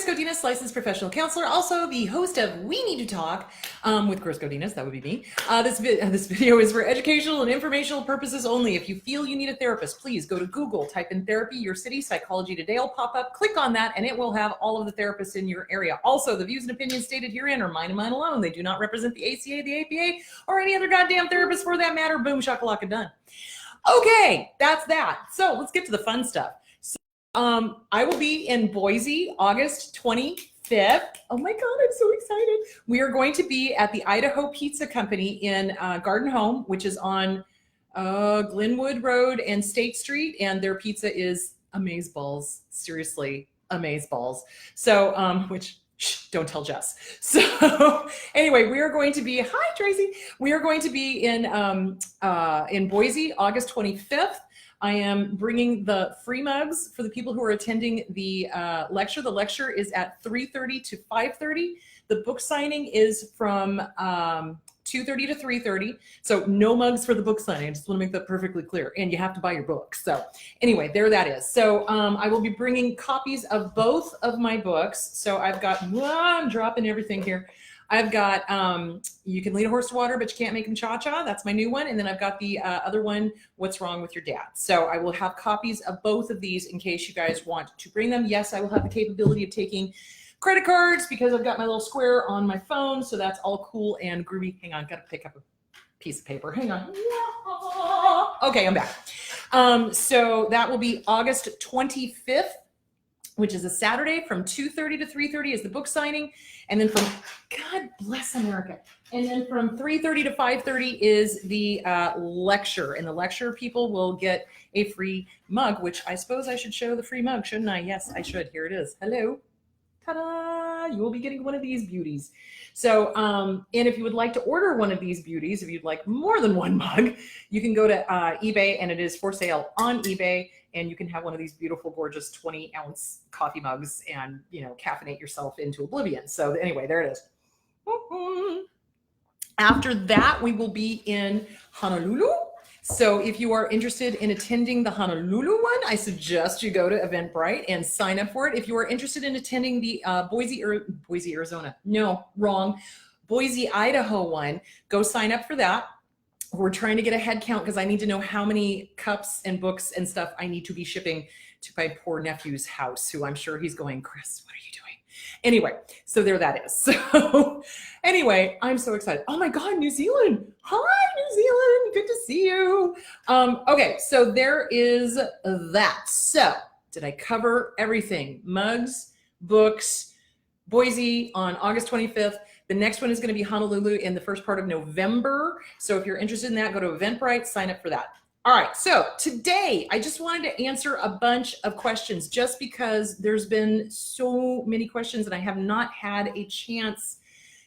Chris Godinez, licensed professional counselor, also the host of We Need to Talk with Chris Godinez. That would be me. This video is for educational and informational purposes only. If you feel you need a therapist, please go to Google, type in therapy, your city, Psychology Today will pop up. Click on that, and it will have all of the therapists in your area. Also, the views and opinions stated herein are mine and mine alone. They do not represent the ACA, the APA, or any other goddamn therapist for that matter. Boom, shakalaka, done. Okay, that's that. So let's get to the fun stuff. I will be in Boise, August 25th. Oh my God, I'm so excited. We are going to be at the Idaho Pizza Company in Garden Home, which is on Glenwood Road and State Street. And their pizza is amazeballs. Seriously, amazeballs. So, shh, don't tell Jess. So anyway, we are going to be, hi Tracy. We are going to be in Boise, August 25th. I am bringing the free mugs for the people who are attending the lecture. The lecture is at 3:30 to 5:30. The book signing is from 2:30 to 3:30. So no mugs for the book signing. I just want to make that perfectly clear. And you have to buy your books. So anyway, there that is. So I will be bringing copies of both of my books. So I've got, I'm dropping everything here. I've got You Can Lead a Horse to Water, but You Can't Make Him Cha-Cha. That's my new one. And then I've got the other one, What's Wrong with Your Dad. So I will have copies of both of these in case you guys want to bring them. Yes, I will have the capability of taking credit cards because I've got my little square on my phone. So that's all cool and groovy. Hang on, got to pick up a piece of paper. Hang on. Okay, I'm back. So that will be August 25th. Which is a Saturday from 2:30 to 3:30 is the book signing. And then from, God bless America. And then from 3:30 to 5:30 is the lecture. And the lecture people will get a free mug, which I suppose I should show the free mug, shouldn't I? Yes, I should. Here it is. Hello. Ta-da! You will be getting one of these beauties. So, and if you would like to order one of these beauties, if you'd like more than one mug, you can go to eBay, and it is for sale on eBay. And you can have one of these beautiful, gorgeous 20-ounce coffee mugs and, you know, caffeinate yourself into oblivion. So anyway, there it is. After that, we will be in Honolulu. So if you are interested in attending the Honolulu one, I suggest you go to Eventbrite and sign up for it. If you are interested in attending the Boise, Arizona, no, wrong, Boise, Idaho one, go sign up for that. We're trying to get a head count because I need to know how many cups and books and stuff I need to be shipping to my poor nephew's house, who I'm sure he's going, Chris, what are you doing? Anyway, so there that is. So anyway, I'm so excited. Oh my God, New Zealand. Hi, New Zealand. Good to see you. Okay, so there is that. So did I cover everything? Mugs, books, Boise on August 25th. The next one is going to be Honolulu in the first part of November. So if you're interested in that, go to Eventbrite, sign up for that. All right, so today I just wanted to answer a bunch of questions just because there's been so many questions and I have not had a chance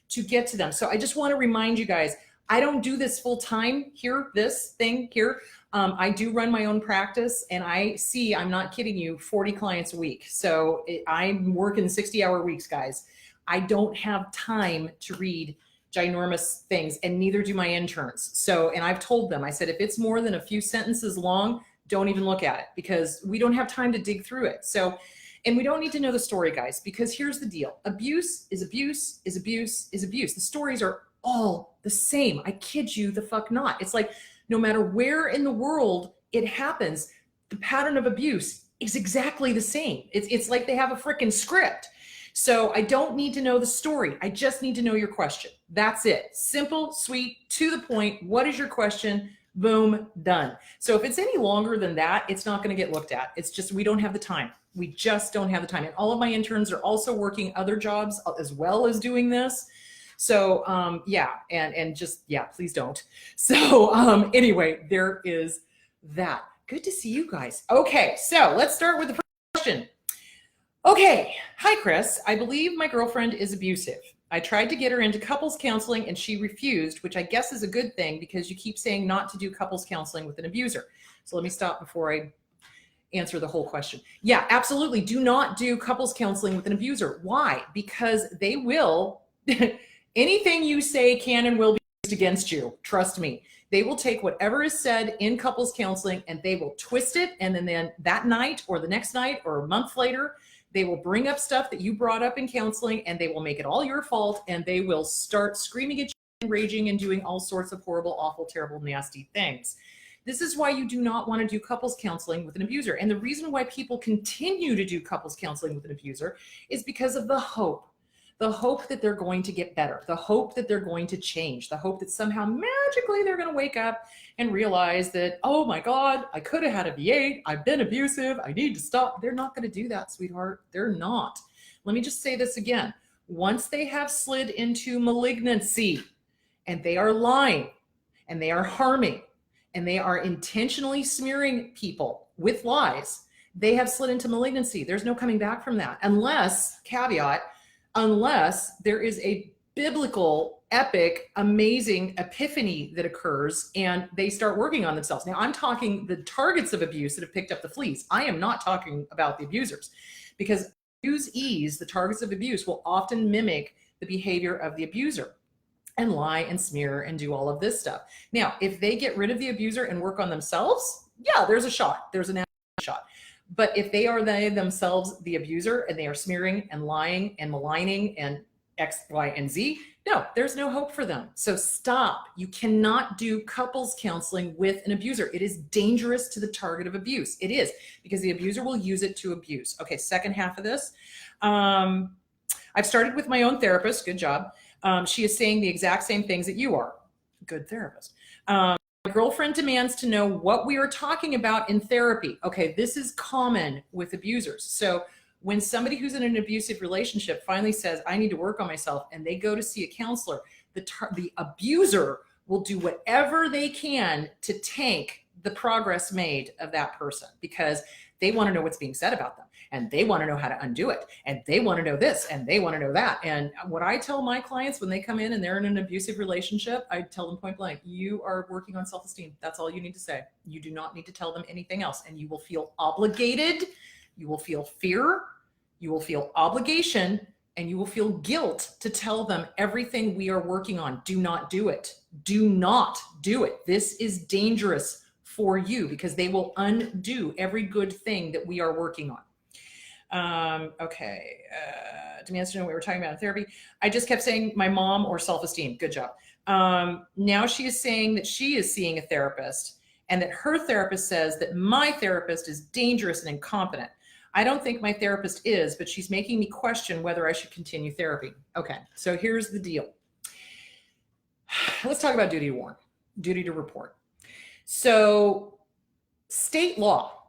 to get to them. So I just want to remind you guys, I don't do this full time here, this thing here. I do run my own practice and I'm not kidding you, 40 clients a week. So I'm working 60-hour weeks, guys. I don't have time to read ginormous things, and neither do my interns. So, and I've told them, I said, if it's more than a few sentences long, don't even look at it because we don't have time to dig through it. So, and we don't need to know the story, guys, because here's the deal. Abuse is abuse is abuse is abuse. The stories are all the same. I kid you the fuck not. It's like, no matter where in the world it happens, the pattern of abuse is exactly the same. It's like they have a freaking script. So I don't need to know the story. I just need to know your question. That's it. Simple, sweet, to the point. What is your question? Boom, done. So if it's any longer than that, it's not going to get looked at. It's just we don't have the time. We just don't have the time. And all of my interns are also working other jobs as well as doing this. So yeah, and just, yeah, please don't. So anyway, there is that. Good to see you guys. Okay, so let's start with the first question. Okay, hi Chris. I believe my girlfriend is abusive. I tried to get her into couples counseling and she refused, which I guess is a good thing because you keep saying not to do couples counseling with an abuser. So let me stop before I answer the whole question. Yeah, absolutely. Do not do couples counseling with an abuser. Why? Because they will, anything you say can and will be used against you. Trust me. They will take whatever is said in couples counseling and they will twist it. And then that night or the next night or a month later, They will bring up stuff that you brought up in counseling, and they will make it all your fault, and they will start screaming at you and raging and doing all sorts of horrible, awful, terrible, nasty things. This is why you do not want to do couples counseling with an abuser. And the reason why people continue to do couples counseling with an abuser is because of the hope that they're going to get better, the hope that they're going to change, the hope that somehow magically they're going to wake up and realize that, oh my God, I could have had a V8. I've been abusive. I need to stop. They're not going to do that, sweetheart. They're not. Let me just say this again. Once they have slid into malignancy and they are lying and they are harming and they are intentionally smearing people with lies, they have slid into malignancy. There's no coming back from that unless, caveat, unless there is a biblical, epic, amazing epiphany that occurs and they start working on themselves. Now, I'm talking the targets of abuse that have picked up the fleas. I am not talking about the abusers, because abusees, the targets of abuse, will often mimic the behavior of the abuser and lie and smear and do all of this stuff. Now, if they get rid of the abuser and work on themselves, yeah, there's a shot. There's an shot. But if they are themselves the abuser and they are smearing and lying and maligning and X, Y, and Z, no, there's no hope for them. So stop. You cannot do couples counseling with an abuser. It is dangerous to the target of abuse. It is, because the abuser will use it to abuse. Okay, second half of this. I've started with my own therapist. Good job. She is saying the exact same things that you are. Good therapist. My girlfriend demands to know what we are talking about in therapy. Okay, this is common with abusers. So when somebody who's in an abusive relationship finally says, I need to work on myself, and they go to see a counselor, the abuser will do whatever they can to tank the progress made of that person, because they want to know what's being said about them, and they want to know how to undo it, and they want to know this, and they want to know that. And what I tell my clients when they come in and they're in an abusive relationship, I tell them point blank, you are working on self-esteem. That's all you need to say. You do not need to tell them anything else. And you will feel obligated, you will feel fear, you will feel obligation, and you will feel guilt to tell them everything we are working on. Do not do it. Do not do it. This is dangerous for you, because they will undo every good thing that we are working on. Okay. Demands to know what we were talking about in therapy. I just kept saying my mom or self-esteem. Good job. Now she is saying that she is seeing a therapist and that her therapist says that my therapist is dangerous and incompetent. I don't think my therapist is, but she's making me question whether I should continue therapy. Okay, so here's the deal. Let's talk about duty to warn, duty to report. So state law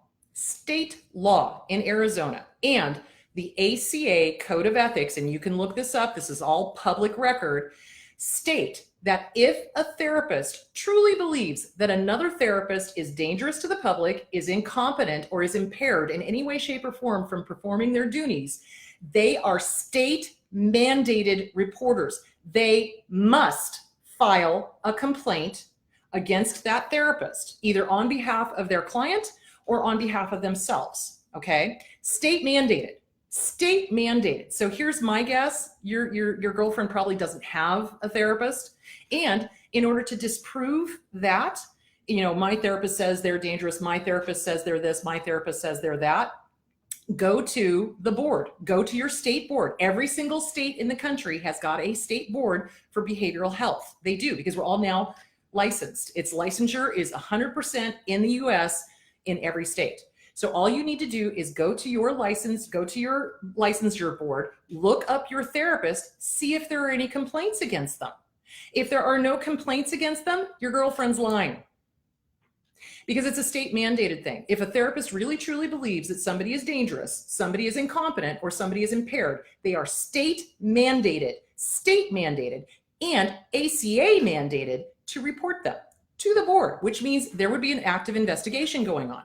in Arizona and the ACA Code of Ethics, and you can look this up, this is all public record, state that if a therapist truly believes that another therapist is dangerous to the public, is incompetent, or is impaired in any way, shape, or form from performing their duties, they are state mandated reporters. They must file a complaint against that therapist, either on behalf of their client or on behalf of themselves, okay? State mandated. State mandated. So here's my guess. Your girlfriend probably doesn't have a therapist. And in order to disprove that, you know, my therapist says they're dangerous, my therapist says they're this, my therapist says they're that, go to the board, go to your state board. Every single state in the country has got a state board for behavioral health. They do, because we're all now licensed. Its licensure is 100% in the US in every state. So all you need to do is go to your licensure board, look up your therapist, see if there are any complaints against them. If there are no complaints against them, your girlfriend's lying. Because it's a state mandated thing. If a therapist really truly believes that somebody is dangerous, somebody is incompetent, or somebody is impaired, they are state mandated, and ACA mandated to report them to the board, which means there would be an active investigation going on.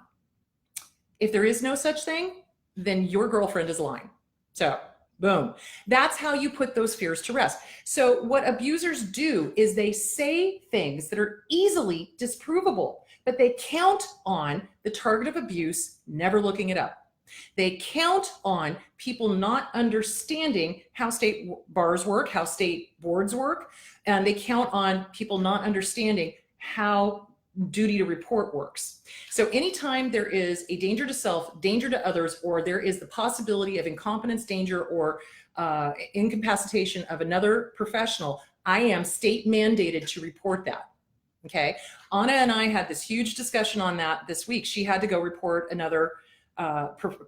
If there is no such thing, then your girlfriend is lying. So boom. That's how you put those fears to rest. So what abusers do is they say things that are easily disprovable, but they count on the target of abuse never looking it up. They count on people not understanding how state bars work, how state boards work, and they count on people not understanding how duty to report works. So anytime there is a danger to self, danger to others, or there is the possibility of incompetence, danger, or incapacitation of another professional, I am state mandated to report that. Okay. Anna and I had this huge discussion on that this week. She had to go report another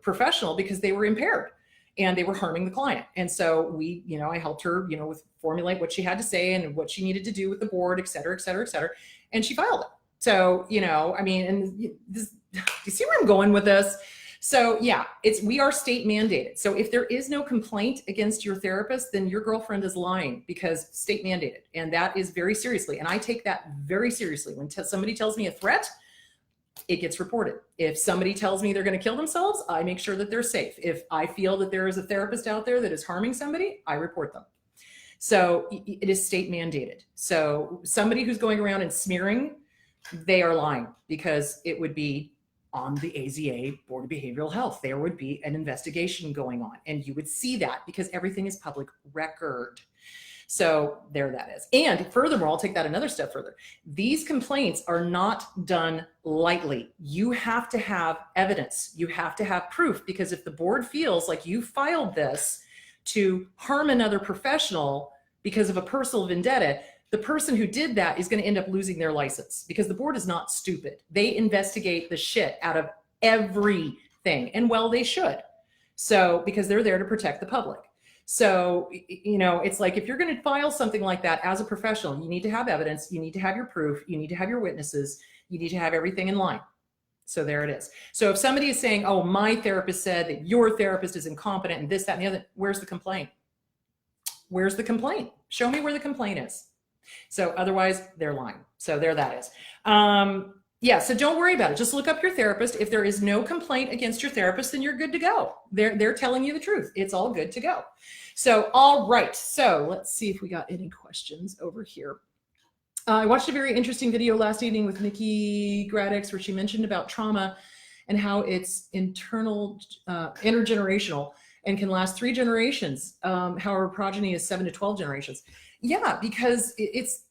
professional because they were impaired and they were harming the client. And so we, I helped her, with formulate what she had to say and what she needed to do with the board, et cetera, et cetera, et cetera. And she filed it. So, and this, do you see where I'm going with this? So yeah, we are state mandated. So if there is no complaint against your therapist, then your girlfriend is lying because state mandated. And that is very seriously. And I take that very seriously. When somebody tells me a threat, it gets reported. If somebody tells me they're going to kill themselves, I make sure that they're safe. If I feel that there is a therapist out there that is harming somebody, I report them. So it is state mandated. So somebody who's going around and smearing, they are lying because it would be on the AZA Board of Behavioral Health. There would be an investigation going on and you would see that because everything is public record. So there that is. And furthermore, I'll take that another step further. These complaints are not done lightly. You have to have evidence. You have to have proof, because if the board feels like you filed this to harm another professional because of a personal vendetta, the person who did that is going to end up losing their license, because the board is not stupid. They investigate the shit out of everything, and well, they should. So, because they're there to protect the public. So, it's like, if you're going to file something like that as a professional, you need to have evidence, you need to have your proof, you need to have your witnesses, you need to have everything in line. So there it is. So if somebody is saying, oh, my therapist said that your therapist is incompetent and this, that, and the other, where's the complaint? Where's the complaint? Show me where the complaint is. So otherwise they're lying. So there that is. Yeah, so don't worry about it. Just look up your therapist. If there is no complaint against your therapist, then you're good to go. They're telling you the truth. It's all good to go. So, all right. So let's see if we got any questions over here. I watched a very interesting video last evening with Nikki Gradix where she mentioned about trauma and how it's intergenerational and can last 3 generations. However, progeny is 7 to 12 generations. Yeah, because it's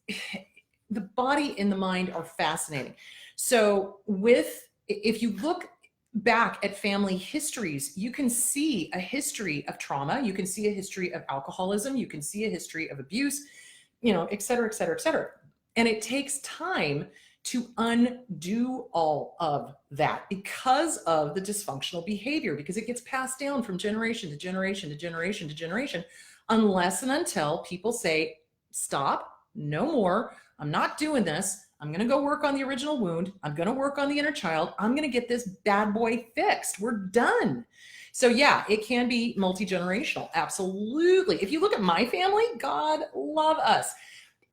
the body and the mind are fascinating. So if you look back at family histories, you can see a history of trauma, you can see a history of alcoholism, you can see a history of abuse, et cetera, et cetera, et cetera. And it takes time to undo all of that because of the dysfunctional behavior, because it gets passed down from generation to generation to generation to generation, unless and until people say, stop, no more, I'm not doing this. I'm going to go work on the original wound. I'm going to work on the inner child. I'm going to get this bad boy fixed. We're done. So yeah, it can be multi-generational. Absolutely. If you look at my family, God love us.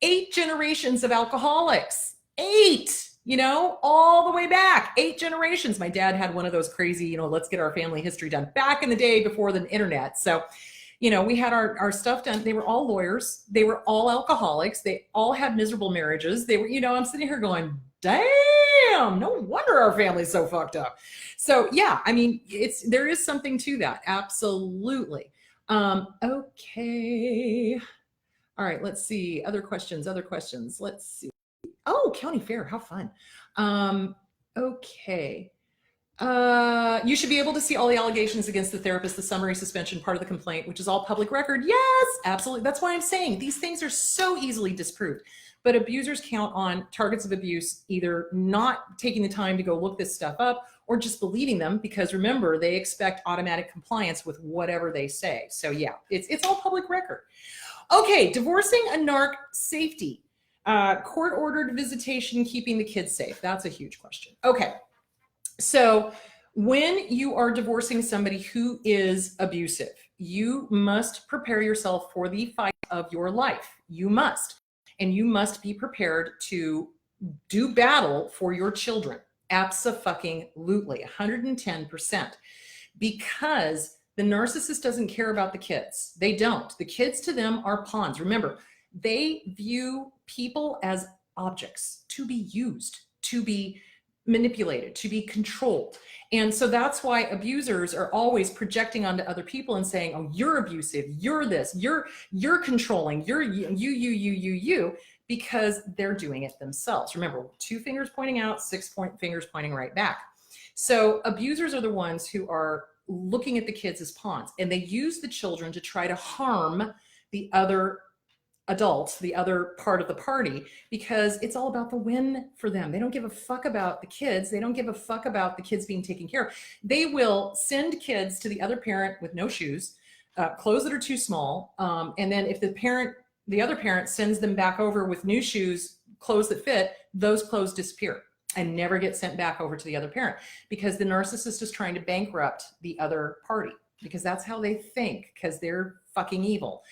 8 generations of alcoholics, 8, all the way back, 8 generations. My dad had one of those crazy, let's get our family history done back in the day before the internet. So, we had our stuff done. They were all lawyers. They were all alcoholics. They all had miserable marriages. They were, I'm sitting here going, damn, no wonder our family's so fucked up. So yeah, there is something to that. Absolutely. Okay. All right, let's see. Other questions. Let's see. Oh, county fair. How fun. Okay. You should be able to see all the allegations against the therapist, the summary suspension, part of the complaint, which is all public record. Yes, absolutely. That's why I'm saying these things are so easily disproved. But abusers count on targets of abuse either not taking the time to go look this stuff up or just believing them, because remember, they expect automatic compliance with whatever they say. So yeah, it's all public record. Okay, divorcing a narc, safety. Court-ordered visitation, keeping the kids safe. That's a huge question. Okay. So when you are divorcing somebody who is abusive, you must prepare yourself for the fight of your life. You must. And you must be prepared to do battle for your children. Abso-fucking-lutely, 110%. Because the narcissist doesn't care about the kids. They don't. The kids to them are pawns. Remember, they view people as objects to be used, to be manipulated, to be controlled. And so that's why abusers are always projecting onto other people and saying, oh, you're abusive, you're this, you're controlling, you're you, because they're doing it themselves. Remember, 2 fingers pointing out, 6 fingers pointing right back. So abusers are the ones who are looking at the kids as pawns, and they use the children to try to harm the other adults, the other part of the party, because it's all about the win for them. They don't give a fuck about the kids. They don't give a fuck about the kids being taken care of. They will send kids to the other parent with no shoes, clothes that are too small, and then if the other parent sends them back over with new shoes, clothes that fit, those clothes disappear and never get sent back over to the other parent, because the narcissist is trying to bankrupt the other party, because that's how they think, because they're fucking evil.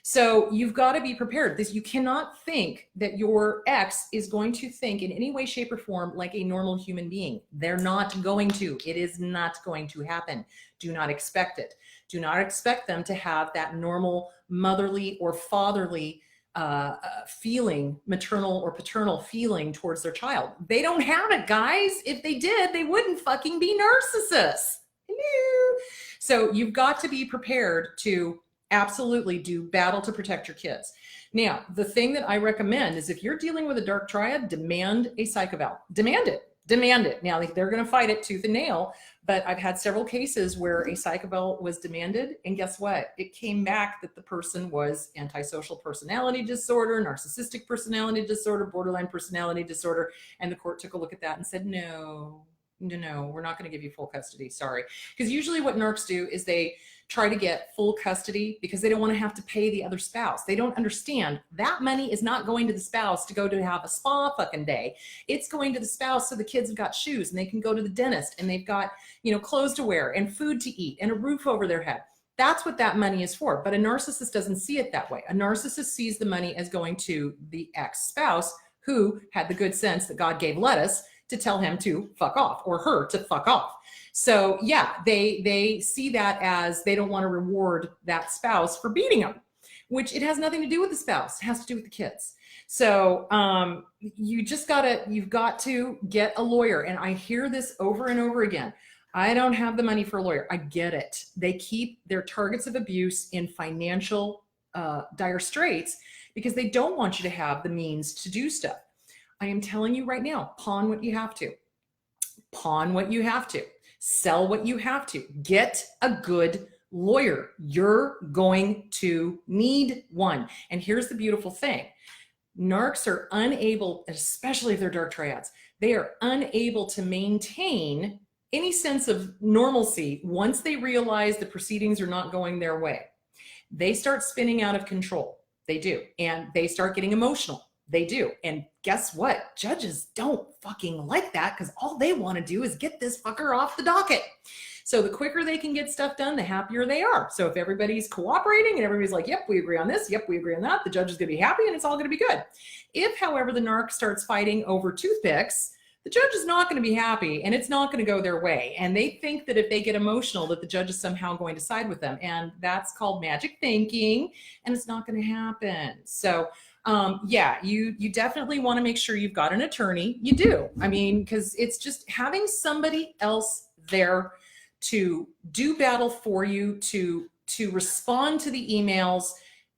So you've got to be prepared. You cannot think that your ex is going to think in any way, shape, or form like a normal human being. They're not going to. It is not going to happen. Do not expect it. Do not expect them to have that normal motherly or fatherly feeling, maternal or paternal feeling towards their child. They don't have it, guys. If they did, they wouldn't fucking be narcissists. Hello. So you've got to be prepared to absolutely do battle to protect your kids. Now, the thing that I recommend is if you're dealing with a dark triad, demand a psych eval. Demand it. Demand it. Now, they're going to fight it tooth and nail, but I've had several cases where a psych eval was demanded, and guess what? It came back that the person was antisocial personality disorder, narcissistic personality disorder, borderline personality disorder, and the court took a look at that and said, no, we're not going to give you full custody. Sorry. Because usually what narcs do is they try to get full custody because they don't want to have to pay the other spouse. They don't understand that money is not going to the spouse to go to have a spa fucking day. It's going to the spouse so the kids have got shoes and they can go to the dentist and they've got, clothes to wear and food to eat and a roof over their head. That's what that money is for. But a narcissist doesn't see it that way. A narcissist sees the money as going to the ex-spouse who had the good sense that God gave lettuce to tell him to fuck off, or her to fuck off. So yeah, they see that as they don't want to reward that spouse for beating them, which it has nothing to do with the spouse. It has to do with the kids. So you've got to get a lawyer. And I hear this over and over again. I don't have the money for a lawyer. I get it. They keep their targets of abuse in financial dire straits because they don't want you to have the means to do stuff. I am telling you right now, pawn what you have to. Pawn what you have to. Sell what you have to. Get a good lawyer. You're going to need one. And here's the beautiful thing. Narcs are unable, especially if they're dark triads, they are unable to maintain any sense of normalcy once they realize the proceedings are not going their way. They start spinning out of control. They do. And they start getting emotional. They do. And guess what? Judges don't fucking like that because all they want to do is get this fucker off the docket. So the quicker they can get stuff done, the happier they are. So if everybody's cooperating and everybody's like, yep, we agree on this, yep, we agree on that, the judge is going to be happy and it's all going to be good. If, however, the narc starts fighting over toothpicks, the judge is not going to be happy and it's not going to go their way. And they think that if they get emotional, that the judge is somehow going to side with them. And that's called magic thinking, and it's not going to happen. So yeah, you definitely want to make sure you've got an attorney. You do. I mean, because it's just having somebody else there to do battle for you, to respond to the emails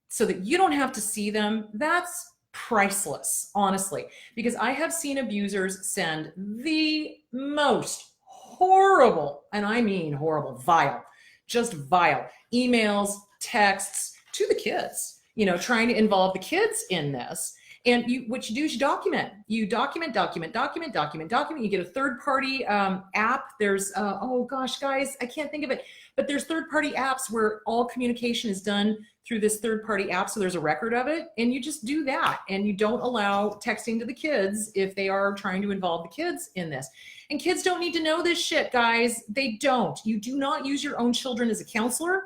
so that you don't have to see them. That's priceless, honestly, because I have seen abusers send the most horrible, and I mean horrible, vile, just vile emails, texts to the kids. Trying to involve the kids in this. And what you do is you document. You document. You get a third-party app. There's, oh gosh, guys, I can't think of it. But there's third-party apps where all communication is done through this third-party app, so there's a record of it. And you just do that. And you don't allow texting to the kids if they are trying to involve the kids in this. And kids don't need to know this shit, guys. They don't. You do not use your own children as a counselor.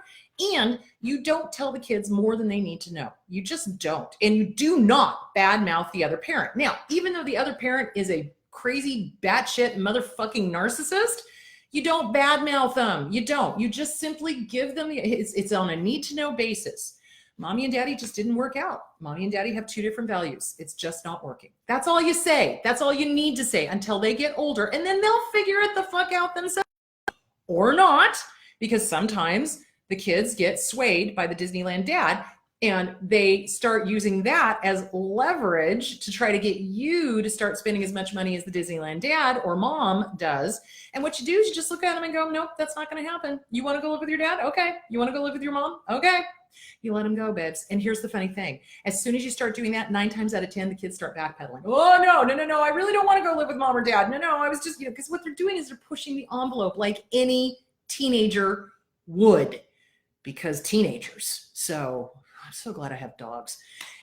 And you don't tell the kids more than they need to know. You just don't. And you do not badmouth the other parent. Now, even though the other parent is a crazy batshit motherfucking narcissist, you don't badmouth them. You don't. You just simply give them, it's on a need to know basis. Mommy and daddy just didn't work out. Mommy and daddy have two different values. It's just not working. That's all you say. That's all you need to say until they get older. And then they'll figure it the fuck out themselves. Or not, because sometimes the kids get swayed by the Disneyland dad. And they start using that as leverage to try to get you to start spending as much money as the Disneyland dad or mom does. And what you do is you just look at them and go, nope, that's not going to happen. You want to go live with your dad? Okay. You want to go live with your mom? Okay. You let them go, babes. And here's the funny thing. As soon as you start doing that, 9 times out of 10, the kids start backpedaling. Oh, no. I really don't want to go live with mom or dad. No. I was just, because what they're doing is they're pushing the envelope like any teenager would, because teenagers. So I'm so glad I have dogs.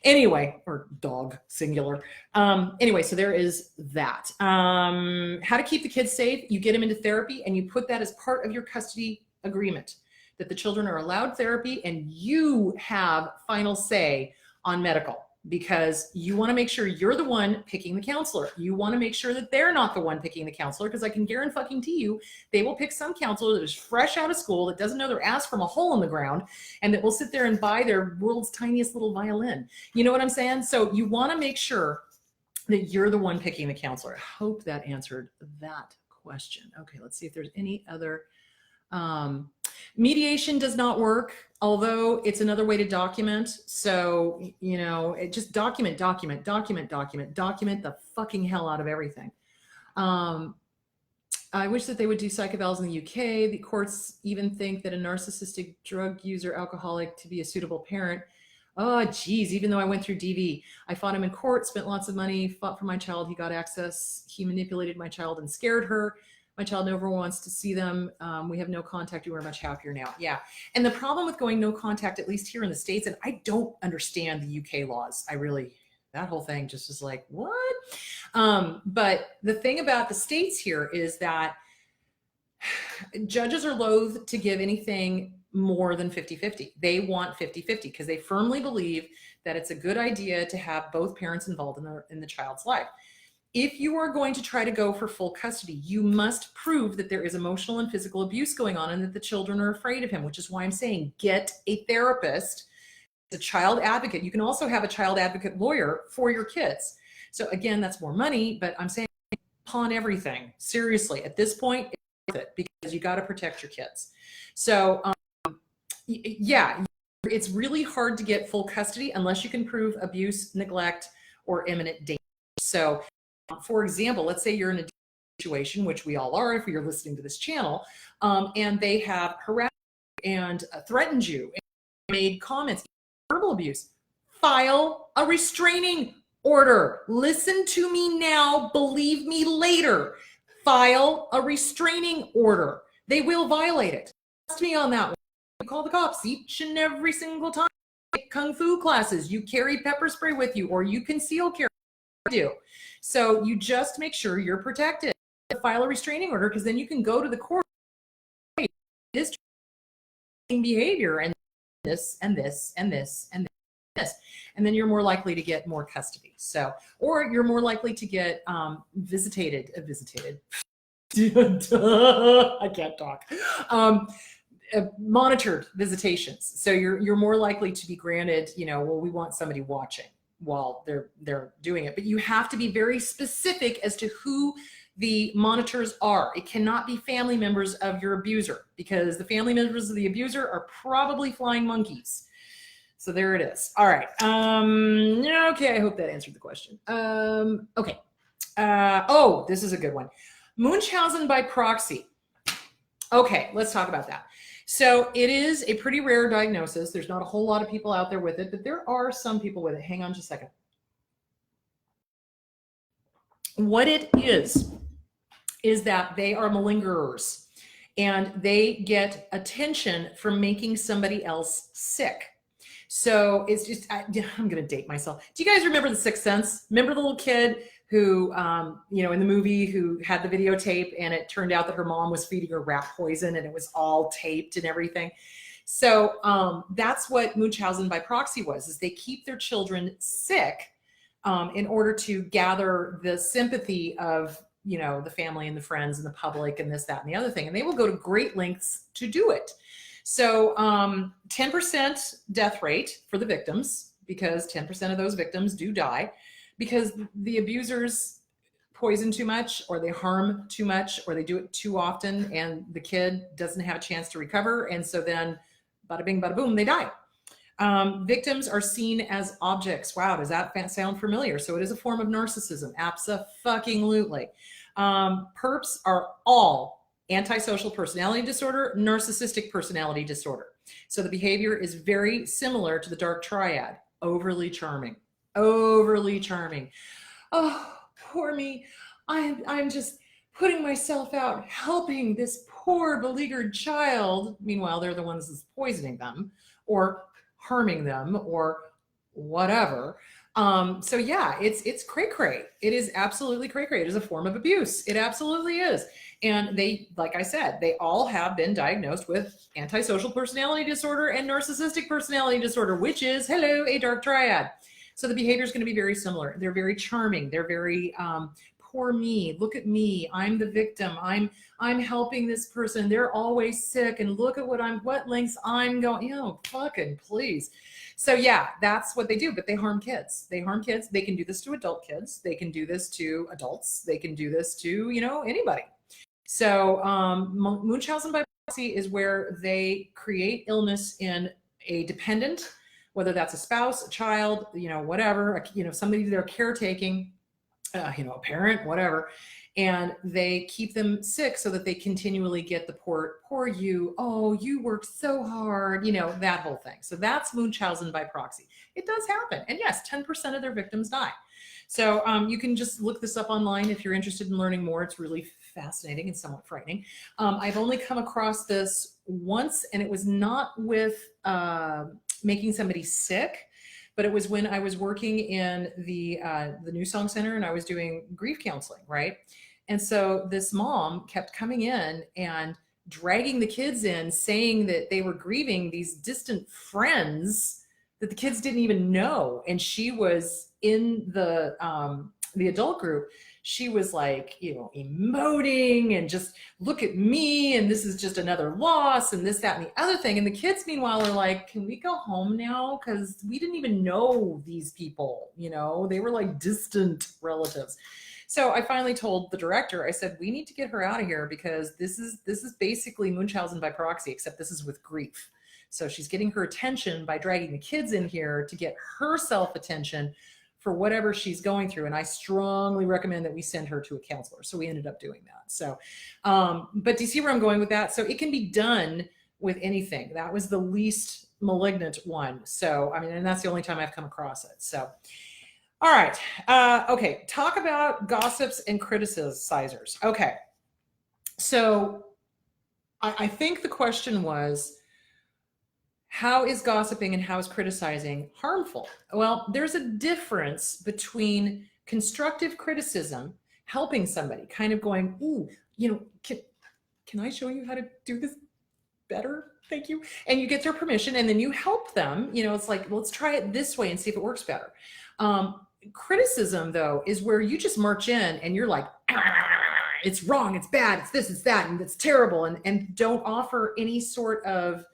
Anyway, or dog, singular. Anyway, so there is that. How to keep the kids safe. You get them into therapy and you put that as part of your custody agreement, that the children are allowed therapy and you have final say on medical, because you want to make sure you're the one picking the counselor. You want to make sure that they're not the one picking the counselor, because I can guarantee you they will pick some counselor that is fresh out of school, that doesn't know their ass from a hole in the ground, and that will sit there and buy their world's tiniest little violin. You know what I'm saying? So you want to make sure that you're the one picking the counselor. I hope that answered that question. Okay, let's see if there's any other. Mediation does not work, although it's another way to document. So, it just document the fucking hell out of everything. I wish that they would do psych evals in the UK. The courts even think that a narcissistic drug user, alcoholic, to be a suitable parent. Oh, geez, even though I went through DV, I fought him in court, spent lots of money, fought for my child. He got access. He manipulated my child and scared her. My child never wants to see them. We have no contact. We're much happier now. Yeah. And the problem with going no contact, at least here in the States, and I don't understand the UK laws. That whole thing just is like, what? But the thing about the States here is that judges are loath to give anything more than 50-50. They want 50-50 because they firmly believe that it's a good idea to have both parents involved in the child's life. If you are going to try to go for full custody, you must prove that there is emotional and physical abuse going on and that the children are afraid of him, which is why I'm saying get a therapist, a child advocate. You can also have a child advocate lawyer for your kids. So again, that's more money, but I'm saying pawn everything. Seriously, at this point, it's worth it because you got to protect your kids. So yeah, it's really hard to get full custody unless you can prove abuse, neglect, or imminent danger. So for example, let's say you're in a situation, which we all are if you're listening to this channel, and they have harassed and threatened you and made comments, verbal abuse. File a restraining order. Listen to me now, believe me later. File a restraining order. They will violate it. Trust me on that one. You call the cops each and every single time. You take kung fu classes, you carry pepper spray with you, or you conceal carry. Do. So you just make sure you're protected. File a restraining order, because then you can go to the court. This behavior and this and this and this and this, and then you're more likely to get more custody. So, or you're more likely to get visited. I can't talk. Monitored visitations. So you're more likely to be granted. Well, we want somebody watching while they're doing it, but you have to be very specific as to who the monitors are. It cannot be family members of your abuser, because the family members of the abuser are probably flying monkeys. So there it is. All right. Okay. I hope that answered the question. Okay. Oh, this is a good one. Munchhausen by proxy. Okay. Let's talk about that. So it is a pretty rare diagnosis. There's not a whole lot of people out there with it, but there are some people with it. Hang on just a second. What it is that they are malingerers and they get attention from making somebody else sick. So it's just, I'm going to date myself. Do you guys remember The Sixth Sense? Remember the little kid who, in the movie, who had the videotape, and it turned out that her mom was feeding her rat poison and it was all taped and everything. So that's what Munchhausen by proxy was, is they keep their children sick in order to gather the sympathy of, the family and the friends and the public and this, that, and the other thing. And they will go to great lengths to do it. So 10% death rate for the victims, because 10% of those victims do die because the abusers poison too much, or they harm too much, or they do it too often, and the kid doesn't have a chance to recover. And so then bada bing, bada boom, they die. Victims are seen as objects. Wow, does that sound familiar? So it is a form of narcissism. Abso-fucking-lutely. Perps are all antisocial personality disorder, narcissistic personality disorder. So the behavior is very similar to the dark triad. Overly charming. Overly charming. Oh, poor me. I'm just putting myself out, helping this poor beleaguered child. Meanwhile, they're the ones that's poisoning them or harming them or whatever. So yeah, it's cray-cray. It is absolutely cray-cray. It is a form of abuse. It absolutely is. And they, like I said, they all have been diagnosed with antisocial personality disorder and narcissistic personality disorder, which is, hello, a dark triad. So the behavior is going to be very similar. They're very charming. They're very, poor me, look at me, I'm the victim, I'm helping this person, they're always sick, and look at what lengths I'm going, fucking please. So yeah, that's what they do, but they harm kids. They harm kids. They can do this to adult kids. They can do this to adults. They can do this to, anybody. So Munchhausen by proxy is where they create illness in a dependent, whether that's a spouse, a child, whatever, somebody they're caretaking, a parent, whatever, and they keep them sick so that they continually get the poor you, oh, you worked so hard, that whole thing. So that's Munchausen by proxy. It does happen. And yes, 10% of their victims die. So you can just look this up online if you're interested in learning more. It's really fascinating and somewhat frightening. I've only come across this once, and it was not with making somebody sick, but it was when I was working in the New Song Center and I was doing grief counseling, right? And so this mom kept coming in and dragging the kids in, saying that they were grieving these distant friends that the kids didn't even know. And she was in the adult group. She was like, emoting and just look at me, and this is just another loss, and this, that, and the other thing. And the kids, meanwhile, are like, can we go home now? Because we didn't even know these people, they were like distant relatives. So I finally told the director, I said, we need to get her out of here, because this is basically Munchausen by proxy, except this is with grief. So she's getting her attention by dragging the kids in here to get herself attention for whatever she's going through. And I strongly recommend that we send her to a counselor. So we ended up doing that. So, but do you see where I'm going with that? So it can be done with anything. That was the least malignant one. So, and that's the only time I've come across it. So, all right. Okay. Talk about gossips and criticizers. Okay. So I think the question was, how is gossiping and how is criticizing harmful? Well, there's a difference between constructive criticism, helping somebody, kind of going, ooh, can I show you how to do this better? Thank you. And you get their permission, and then you help them. It's like, let's try it this way and see if it works better. Criticism, though, is where you just march in and you're like, it's wrong, it's bad, it's this, it's that, and it's terrible, and don't offer any sort of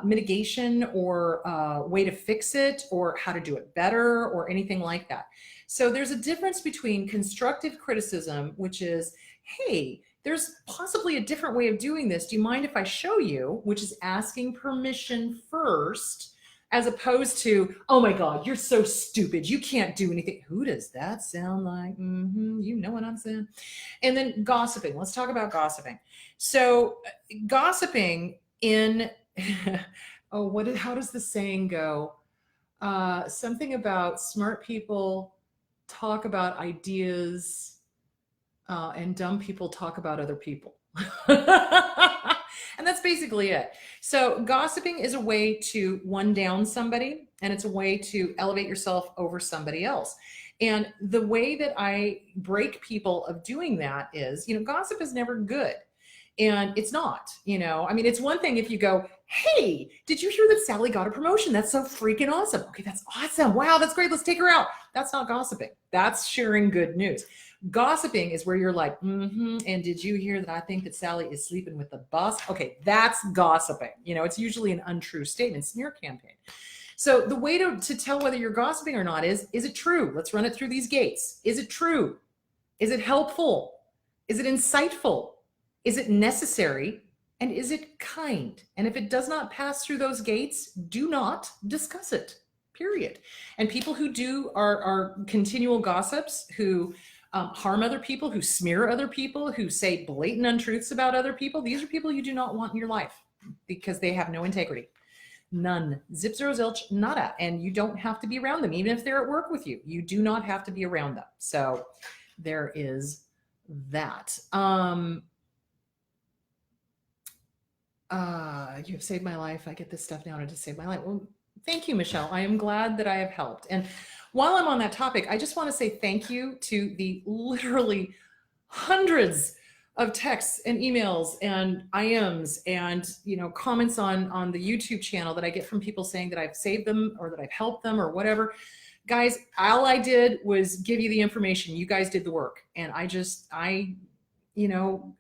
mitigation or way to fix it or how to do it better or anything like that. So there's a difference between constructive criticism, which is, hey, there's possibly a different way of doing this. Do you mind if I show you? Which is asking permission first, as opposed to, oh my God, you're so stupid, you can't do anything. Who does that sound like? You know what I'm saying? And then gossiping. Let's talk about gossiping. So gossiping in how does the saying go? Something about smart people talk about ideas and dumb people talk about other people. And that's basically it. So gossiping is a way to one down somebody, and it's a way to elevate yourself over somebody else. And the way that I break people of doing that is, gossip is never good. And it's not, it's one thing if you go, hey, did you hear that Sally got a promotion? That's so freaking awesome. Okay, that's awesome. Wow, that's great. Let's take her out. That's not gossiping. That's sharing good news. Gossiping is where you're like, and did you hear that I think that Sally is sleeping with the boss? Okay, that's gossiping. It's usually an untrue statement, smear campaign. So the way to tell whether you're gossiping or not is it true? Let's run it through these gates. Is it true? Is it helpful? Is it insightful? Is it necessary? And is it kind? And if it does not pass through those gates, do not discuss it, period. And people who do are continual gossips, who harm other people, who smear other people, who say blatant untruths about other people. These are people you do not want in your life because they have no integrity. None. Zip, zero, zilch, nada. And you don't have to be around them, even if they're at work with you. You do not have to be around them. So there is that. You have saved my life. I get this stuff now to save my life. Well, thank you, Michelle. I am glad that I have helped. And while I'm on that topic, I just want to say thank you to the literally hundreds of texts and emails and IMs and comments on the YouTube channel that I get from people saying that I've saved them or that I've helped them or whatever. Guys, all I did was give you the information. You guys did the work. And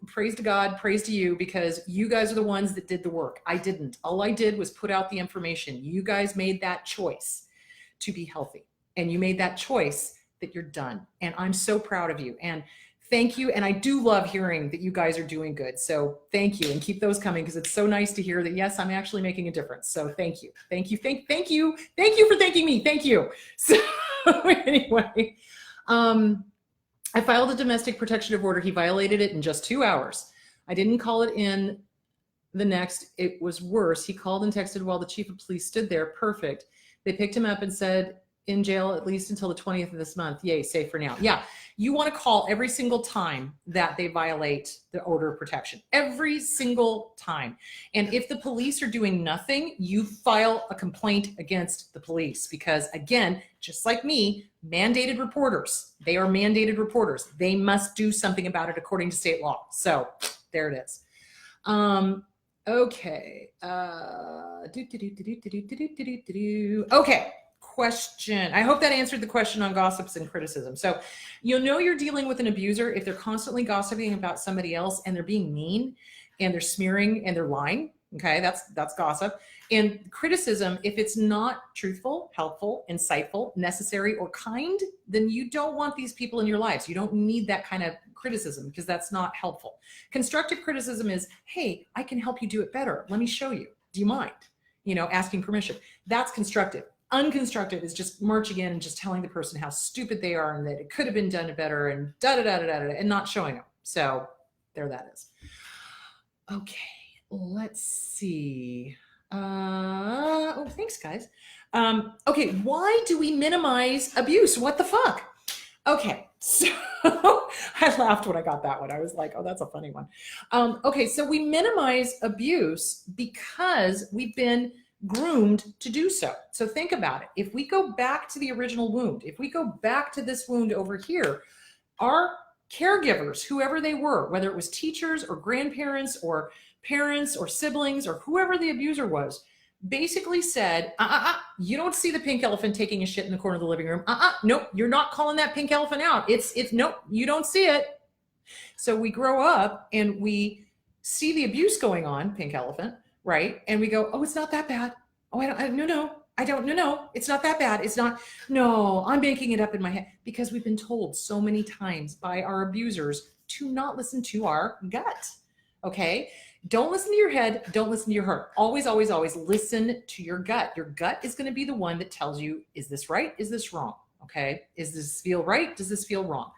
praise to God, praise to you, because you guys are the ones that did the work. I didn't. All I did was put out the information. You guys made that choice to be healthy. And you made that choice that you're done. And I'm so proud of you. And thank you. And I do love hearing that you guys are doing good. So thank you, and keep those coming, because it's so nice to hear that, yes, I'm actually making a difference. So thank you. Thank you. Thank you. Thank you for thanking me. Thank you. So anyway, I filed a domestic protection order. He violated it in just 2 hours. I didn't call it in the next. It was worse. He called and texted while the chief of police stood there. Perfect. They picked him up and said, in jail at least until the 20th of this month. Yay, safe for now. Yeah, you want to call every single time that they violate the order of protection. Every single time. And if the police are doing nothing, you file a complaint against the police, because again, just like me, mandated reporters. They are mandated reporters. They must do something about it according to state law. So there it is. Okay. Okay. Question. I hope that answered the question on gossips and criticism. So you'll know you're dealing with an abuser if they're constantly gossiping about somebody else and they're being mean and they're smearing and they're lying. Okay, that's gossip. And criticism, if it's not truthful, helpful, insightful, necessary, or kind, then you don't want these people in your lives. You don't need that kind of criticism, because that's not helpful. Constructive criticism is, hey, I can help you do it better. Let me show you. Do you mind? Asking permission. That's constructive. Unconstructive is just marching in and just telling the person how stupid they are and that it could have been done better and and not showing them. So there that is. Okay, let's see. Oh, thanks, guys. Okay, why do we minimize abuse? What the fuck? Okay, so I laughed when I got that one. I was like, oh, that's a funny one. Okay, so we minimize abuse because we've been groomed to do so. So think about it. If we go back to the original wound, if we go back to this wound over here, our caregivers, whoever they were, whether it was teachers or grandparents or parents or siblings or whoever the abuser was, basically said, you don't see the pink elephant taking a shit in the corner of the living room. Nope, you're not calling that pink elephant out. It's nope, you don't see it. So we grow up and we see the abuse going on, pink elephant, right? And we go, oh, it's not that bad. Oh, no, it's not that bad. It's not, no, I'm making it up in my head, because we've been told so many times by our abusers to not listen to our gut, okay? Don't listen to your head. Don't listen to your heart. Always, always, always listen to your gut. Your gut is going to be the one that tells you, is this right? Is this wrong? Okay. Is this feel right? Does this feel wrong?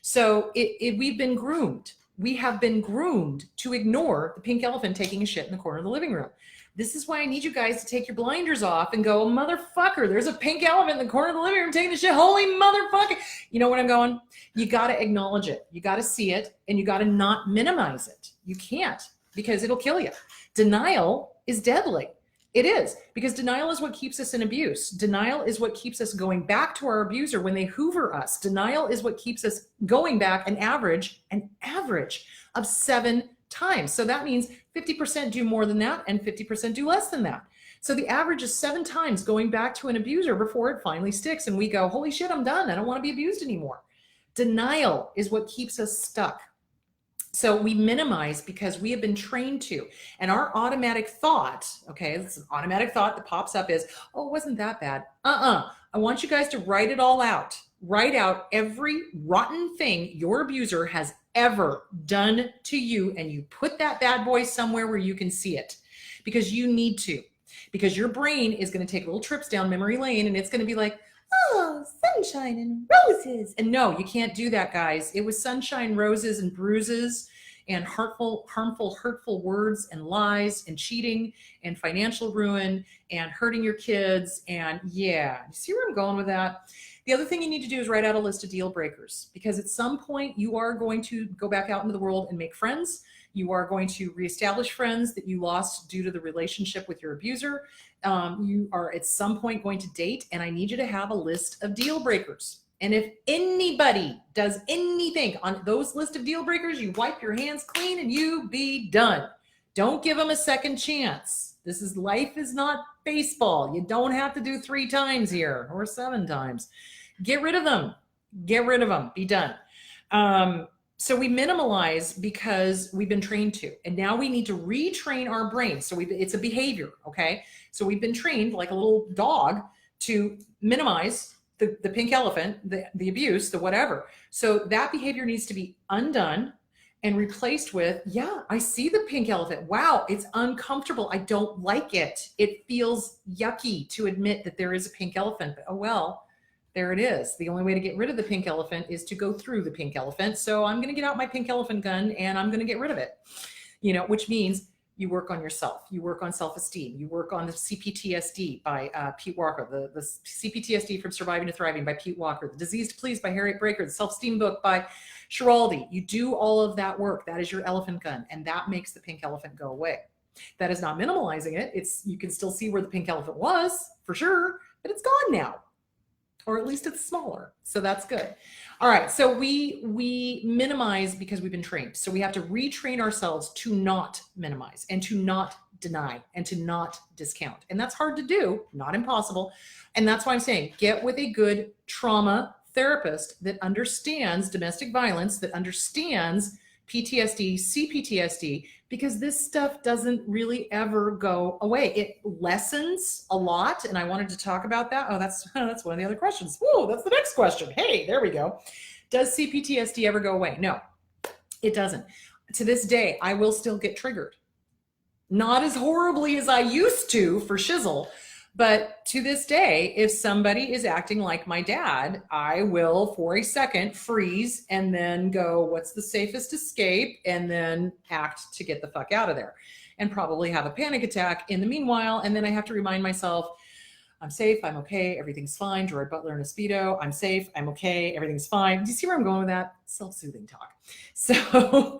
So we've been groomed. We have been groomed to ignore the pink elephant taking a shit in the corner of the living room. This is why I need you guys to take your blinders off and go, motherfucker, there's a pink elephant in the corner of the living room taking a shit. Holy motherfucker. You know what I'm going? You got to acknowledge it. You got to see it, and you got to not minimize it. You can't, because it'll kill you. Denial is deadly. It is, because denial is what keeps us in abuse. Denial is what keeps us going back to our abuser when they hoover us. Denial is what keeps us going back an average of 7 times. So that means 50% do more than that and 50% do less than that. So the average is 7 times going back to an abuser before it finally sticks and we go, holy shit, I'm done. I don't want to be abused anymore. Denial is what keeps us stuck. So we minimize because we have been trained to. And our automatic thought, okay, it's an automatic thought that pops up is, oh, it wasn't that bad. I want you guys to write it all out. Write out every rotten thing your abuser has ever done to you, and you put that bad boy somewhere where you can see it, because you need to, because your brain is going to take little trips down memory lane, and it's going to be like, oh, sunshine and roses. And no, you can't do that, guys. It was sunshine, roses, and bruises, and harmful, hurtful words, and lies, and cheating, and financial ruin, and hurting your kids. And yeah, you see where I'm going with that? The other thing you need to do is write out a list of deal breakers, because at some point you are going to go back out into the world and make friends. You are going to reestablish friends that you lost due to the relationship with your abuser. You are at some point going to date, and I need you to have a list of deal breakers. And if anybody does anything on those list of deal breakers, you wipe your hands clean and you be done. Don't give them a second chance. Life is not baseball. You don't have to do 3 times here or 7 times. Get rid of them. Get rid of them. Be done. So we minimalize because we've been trained to, and now we need to retrain our brain. So it's a behavior, okay? So we've been trained like a little dog to minimize the pink elephant, the abuse, the whatever. So that behavior needs to be undone and replaced with, yeah, I see the pink elephant. Wow, it's uncomfortable. I don't like it. It feels yucky to admit that there is a pink elephant, but oh well, there it is. The only way to get rid of the pink elephant is to go through the pink elephant. So I'm going to get out my pink elephant gun and I'm going to get rid of it, which means you work on yourself. You work on self-esteem. You work on the CPTSD by Pete Walker, the CPTSD from Surviving to Thriving by Pete Walker, the Disease to Please by Harriet Breaker, the Self-Esteem book by Schiraldi. You do all of that work. That is your elephant gun, and that makes the pink elephant go away. That is not minimalizing it. You can still see where the pink elephant was, for sure, but it's gone now. Or at least it's smaller. So that's good. All right. So we minimize because we've been trained. So we have to retrain ourselves to not minimize and to not deny and to not discount. And that's hard to do, not impossible. And that's why I'm saying get with a good trauma therapist that understands domestic violence, that understands PTSD, CPTSD, because this stuff doesn't really ever go away. It lessens a lot, and I wanted to talk about that. Oh, that's one of the other questions. Whoa, that's the next question. Hey, there we go. Does CPTSD ever go away? No, it doesn't. To this day, I will still get triggered. Not as horribly as I used to for shizzle, but to this day, if somebody is acting like my dad, I will, for a second, freeze and then go, what's the safest escape? And then act to get the fuck out of there and probably have a panic attack in the meanwhile. And then I have to remind myself, I'm safe, I'm okay, everything's fine. Gerard Butler in a Speedo, I'm safe, I'm okay, everything's fine. Do you see where I'm going with that? Self-soothing talk. So,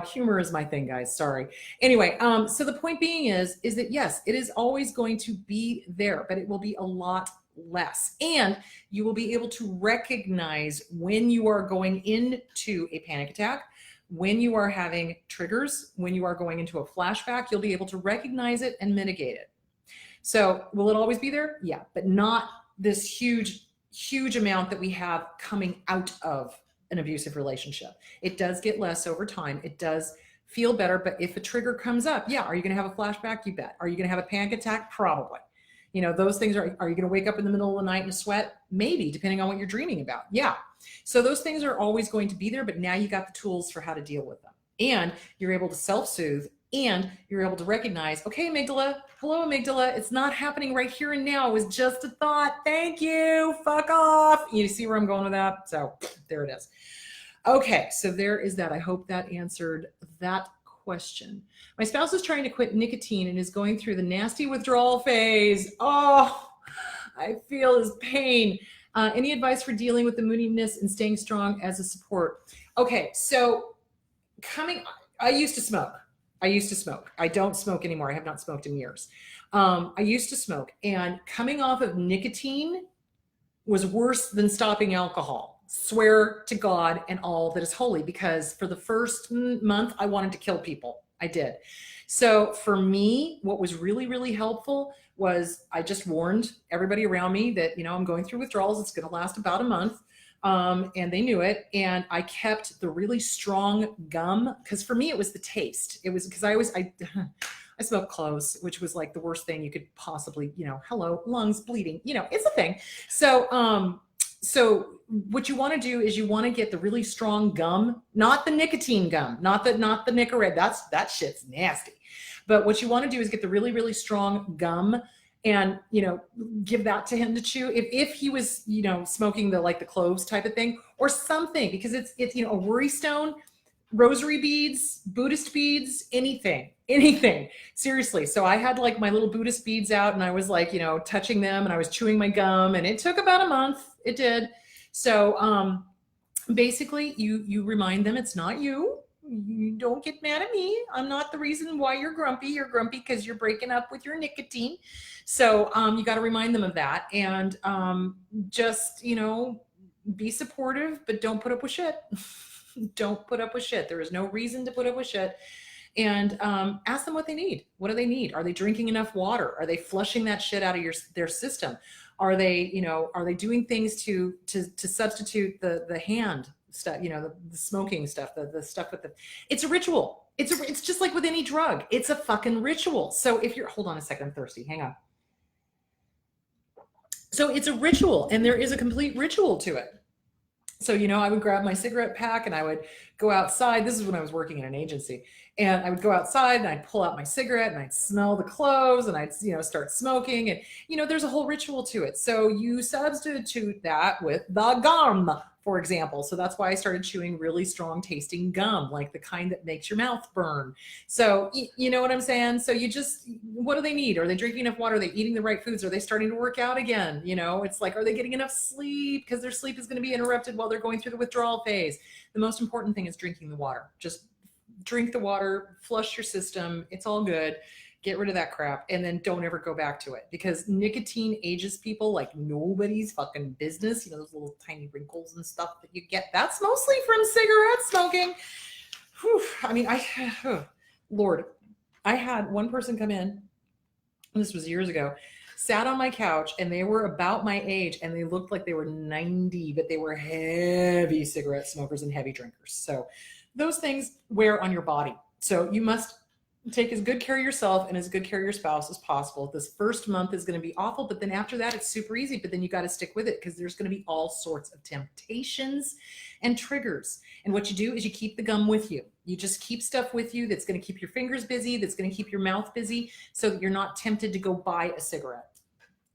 humor is my thing, guys, sorry. Anyway, so the point being is that yes, it is always going to be there, but it will be a lot less. And you will be able to recognize when you are going into a panic attack, when you are having triggers, when you are going into a flashback, you'll be able to recognize it and mitigate it. So will it always be there? Yeah, but not this huge amount that we have coming out of an abusive relationship. It does get less over time. It does feel better, but if a trigger comes up, yeah, are you going to have a flashback? You bet. Are you going to have a panic attack? Probably. Those things are you going to wake up in the middle of the night in a sweat? Maybe, depending on what you're dreaming about. Yeah. So those things are always going to be there, but now you got the tools for how to deal with them. And you're able to self-soothe, and you're able to recognize, okay, amygdala, hello, amygdala, it's not happening right here and now. It was just a thought. Thank you. Fuck off. You see where I'm going with that? So there it is. Okay, so there is that. I hope that answered that question. My spouse is trying to quit nicotine and is going through the nasty withdrawal phase. Oh, I feel his pain. Any advice for dealing with the moodiness and staying strong as a support? Okay, so I used to smoke. I don't smoke anymore. I have not smoked in years. I used to smoke, and coming off of nicotine was worse than stopping alcohol. Swear to God and all that is holy, because for the first month, I wanted to kill people. I did. So for me, what was really, really helpful was I just warned everybody around me that, I'm going through withdrawals. It's going to last about a month. And they knew it. And I kept the really strong gum, because for me, it was the taste. It was because I smoked cloves, which was like the worst thing you could possibly, hello, lungs bleeding, it's a thing. So, So what you want to do is you want to get the really strong gum, not the nicotine gum, not the Nicorette. That shit's nasty. But what you want to do is get the really, really strong gum and, give that to him to chew. If he was, smoking the cloves type of thing or something, because it's, a worry stone, rosary beads, Buddhist beads, anything. Seriously. So I had my little Buddhist beads out and I was touching them and I was chewing my gum and it took about a month. It did. So, basically you remind them it's not you. You don't get mad at me. I'm not the reason why you're grumpy. You're grumpy because you're breaking up with your nicotine. So, you got to remind them of that and, just, be supportive, but don't put up with shit. Don't put up with shit. There is no reason to put up with shit. And ask them what they need. What do they need? Are they drinking enough water? Are they flushing that shit out of their system? Are they, are they doing things to substitute the hand stuff, the smoking stuff, the stuff with it's a ritual. It's just like with any drug. It's a fucking ritual. So if you're, hold on a second, I'm thirsty. Hang on. So it's a ritual and there is a complete ritual to it. So, I would grab my cigarette pack and I would go outside. This is when I was working in an agency. And I would go outside and I'd pull out my cigarette and I'd smell the cloves and I'd, start smoking. And, there's a whole ritual to it. So you substitute that with the gum, for example. So that's why I started chewing really strong tasting gum, like the kind that makes your mouth burn. So you know what I'm saying? So what do they need? Are they drinking enough water? Are they eating the right foods? Are they starting to work out again? It's like, are they getting enough sleep? Because their sleep is going to be interrupted while they're going through the withdrawal phase. The most important thing is drinking the water. Just drink the water, flush your system. It's all good. Get rid of that crap and then don't ever go back to it because nicotine ages people like nobody's fucking business. Those little tiny wrinkles and stuff that you get. That's mostly from cigarette smoking. Whew. I mean, Lord, I had one person come in, and this was years ago, sat on my couch and they were about my age and they looked like they were 90, but they were heavy cigarette smokers and heavy drinkers. So those things wear on your body. So you must take as good care of yourself and as good care of your spouse as possible. This first month is going to be awful, but then after that, it's super easy. But then you got to stick with it because there's going to be all sorts of temptations and triggers. And what you do is you keep the gum with you. You just keep stuff with you that's going to keep your fingers busy, that's going to keep your mouth busy so that you're not tempted to go buy a cigarette.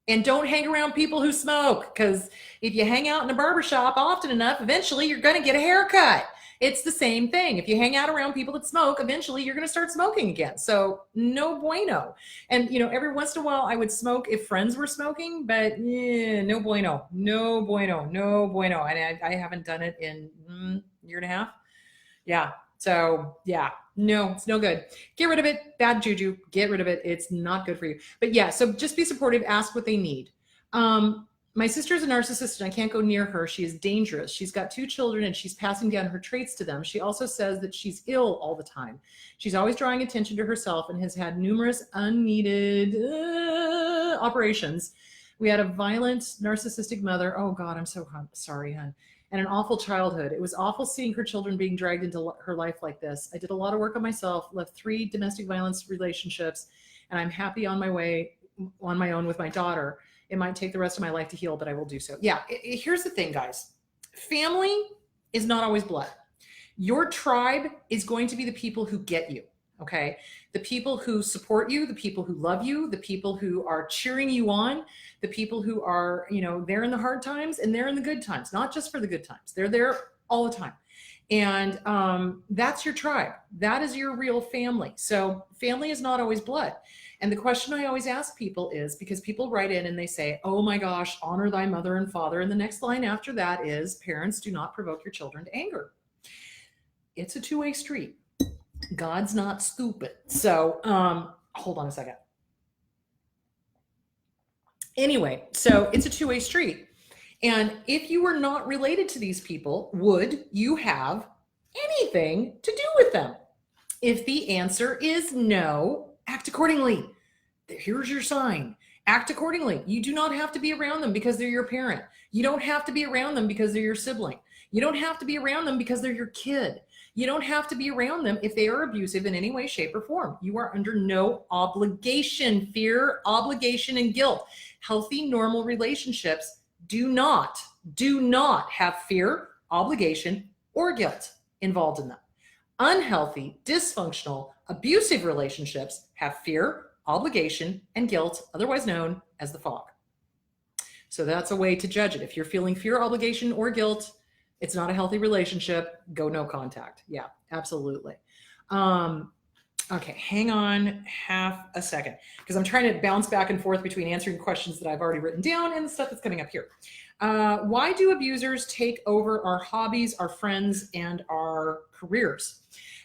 And don't hang around people who smoke because if you hang out in a barbershop often enough, eventually you're going to get a haircut. It's the same thing. If you hang out around people that smoke, eventually you're going to start smoking again. So no bueno. And, every once in a while I would smoke if friends were smoking, but no bueno, no bueno, no bueno. And I haven't done it in a year and a half. Yeah. So yeah, no, it's no good. Get rid of it. Bad juju. Get rid of it. It's not good for you. But yeah, so just be supportive. Ask what they need. My sister's a narcissist and I can't go near her. She is dangerous. She's got 2 children and she's passing down her traits to them. She also says that she's ill all the time. She's always drawing attention to herself and has had numerous unneeded operations. We had a violent narcissistic mother. Oh God, I'm so sorry, hon. And an awful childhood. It was awful seeing her children being dragged into her life like this. I did a lot of work on myself, left 3 domestic violence relationships, and I'm happy on my way on my own with my daughter. It might take the rest of my life to heal, but I will do so. Yeah, here's the thing, guys. Family is not always blood. Your tribe is going to be the people who get you, okay? The people who support you, the people who love you, the people who are cheering you on, the people who are, there in the hard times and they're in the good times, not just for the good times. They're there all the time. And that's your tribe. That is your real family. So family is not always blood. And the question I always ask people is, because people write in and they say, oh my gosh, honor thy mother and father. And the next line after that is, parents, do not provoke your children to anger. It's a two-way street. God's not stupid. So hold on a second. Anyway, so it's a two-way street. And if you were not related to these people, would you have anything to do with them? If the answer is no, act accordingly. Here's your sign. Act accordingly. You do not have to be around them because they're your parent. You don't have to be around them because they're your sibling. You don't have to be around them because they're your kid. You don't have to be around them if they are abusive in any way, shape, or form. You are under no obligation. Fear, obligation, and guilt. Healthy, normal relationships do not have fear, obligation, or guilt involved in them. Unhealthy, dysfunctional, abusive relationships have fear, obligation, and guilt, otherwise known as the fog. So that's a way to judge it. If you're feeling fear, obligation, or guilt, it's not a healthy relationship. Go no contact. Yeah, absolutely. Okay, hang on half a second, because I'm trying to bounce back and forth between answering questions that I've already written down and the stuff that's coming up here. Why do abusers take over our hobbies, our friends, and our careers?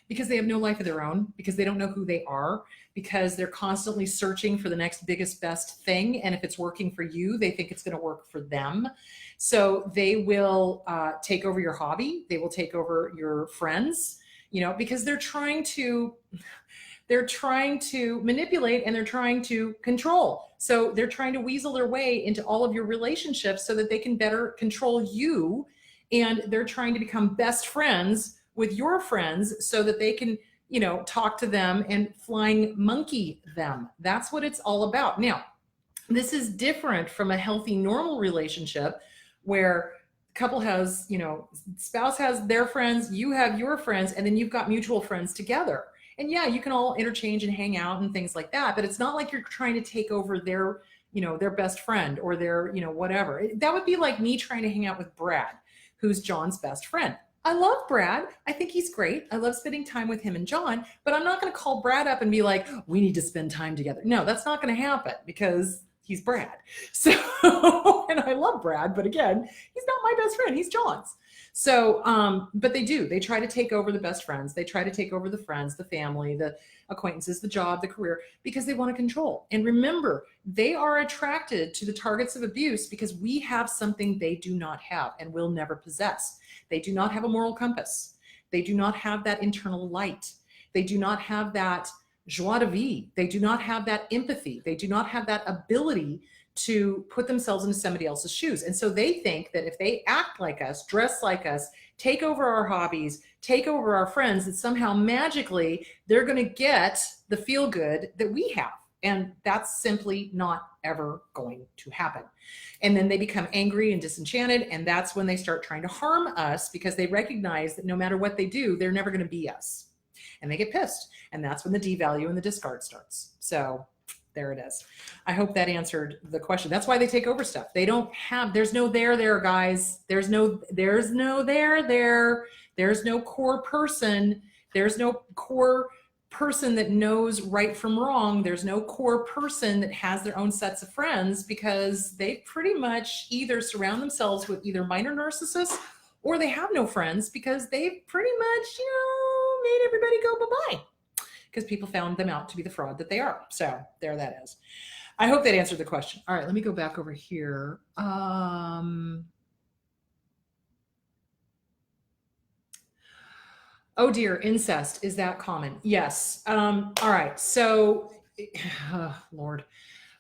Because they have no life of their own, because they don't know who they are, because they're constantly searching for the next biggest, best thing. And if it's working for you, they think it's going to work for them. So they will take over your hobby. They will take over your friends, you know, because they're trying to manipulate and they're trying to control. So they're trying to weasel their way into all of your relationships so that they can better control you. And they're trying to become best friends with your friends so that they can, you know, talk to them and flying monkey them. That's what it's all about. Now, this is different from a healthy, normal relationship where couple has, you know, spouse has their friends, you have your friends, and then you've got mutual friends together. And yeah, you can all interchange and hang out and things like that, but it's not like you're trying to take over their, you know, their best friend or their, you know, whatever. That would be like me trying to hang out with Brad, who's John's best friend. I love Brad. I think he's great. I love spending time with him and John, but I'm not going to call Brad up and be like, we need to spend time together. No, that's not going to happen because he's Brad. So, and I love Brad, but again, he's not my best friend. He's John's. So, but they try to take over the best friends. They try to take over the friends, the family, the acquaintances, the job, the career, because they want to control. And remember, they are attracted to the targets of abuse because we have something they do not have and will never possess. They do not have a moral compass. They do not have that internal light. They do not have that joie de vivre. They do not have that empathy. They do not have that ability to put themselves into somebody else's shoes. And so they think that if they act like us, dress like us, take over our hobbies, take over our friends, that somehow magically they're going to get the feel good that we have. And that's simply not ever going to happen. And then they become angry and disenchanted. And that's when they start trying to harm us because they recognize that no matter what they do, they're never going to be us. And they get pissed. And that's when the devalue and the discard starts. So there it is. I hope that answered the question. That's why they take over stuff. They don't have, there's no there, guys. There's no there. There's no core person. There's no core person that knows right from wrong. There's no core person that has their own sets of friends because they pretty much either surround themselves with either minor narcissists or they have no friends because they've pretty much, made everybody go bye-bye because people found them out to be the fraud that they are. So there that is. I hope that answered the question. All right, let me go back over here. Oh dear, incest, is that common? Yes. All right, so, Lord.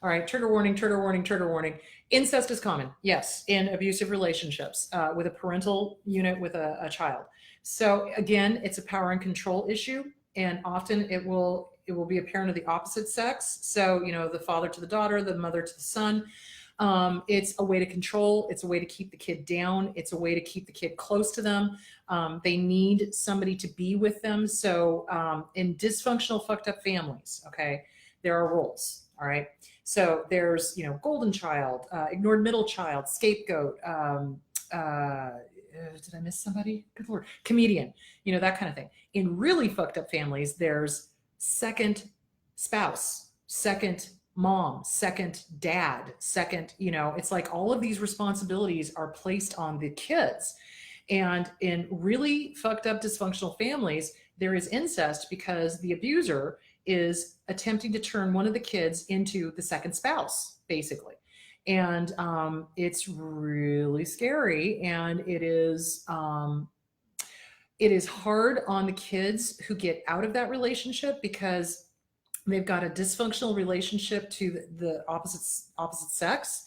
All right, trigger warning, trigger warning, trigger warning. Incest is common, yes, in abusive relationships with a parental unit with a child. So again, it's a power and control issue, and often it will be a parent of the opposite sex. So, the father to the daughter, the mother to the son. It's a way to control. It's a way to keep the kid down. It's a way to keep the kid close to them. They need somebody to be with them. So in dysfunctional, fucked up families, okay, there are roles, all right? So there's, golden child, ignored middle child, scapegoat, did I miss somebody? Good Lord. Comedian, that kind of thing. In really fucked up families, there's second spouse, second mom, second dad, second, it's like all of these responsibilities are placed on the kids. And in really fucked up dysfunctional families, there is incest because the abuser is attempting to turn one of the kids into the second spouse, basically. And it's really scary, and it is hard on the kids who get out of that relationship because they've got a dysfunctional relationship to the opposite sex,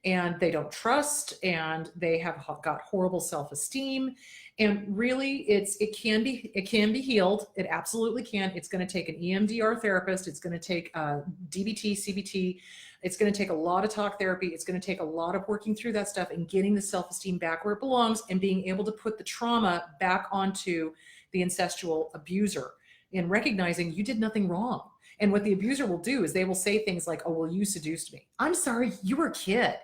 and they don't trust, and they have got horrible self-esteem. And really, it can be healed. It absolutely can. It's going to take an EMDR therapist. It's going to take DBT, CBT, It's going to take a lot of talk therapy. It's going to take a lot of working through that stuff and getting the self-esteem back where it belongs and being able to put the trauma back onto the incestual abuser and recognizing you did nothing wrong. And what the abuser will do is they will say things like, oh, well, you seduced me. I'm sorry, you were a kid.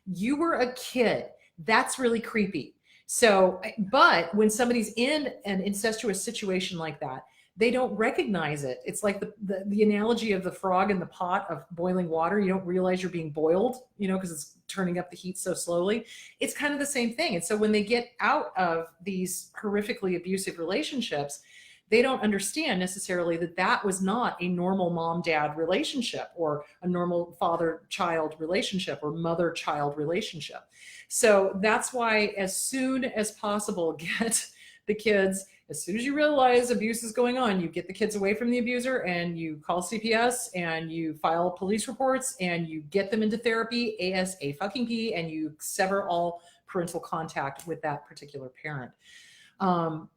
You were a kid. That's really creepy. So, but when somebody's in an incestuous situation like that, they don't recognize it. It's like the analogy of the frog in the pot of boiling water. You don't realize you're being boiled, you know, because it's turning up the heat so slowly. It's kind of the same thing. And so when they get out of these horrifically abusive relationships, they don't understand necessarily that that was not a normal mom-dad relationship or a normal father-child relationship or mother-child relationship. So that's why as soon as possible, get the kids, as soon as you realize abuse is going on, you get the kids away from the abuser and you call CPS and you file police reports and you get them into therapy ASAP and you sever all parental contact with that particular parent.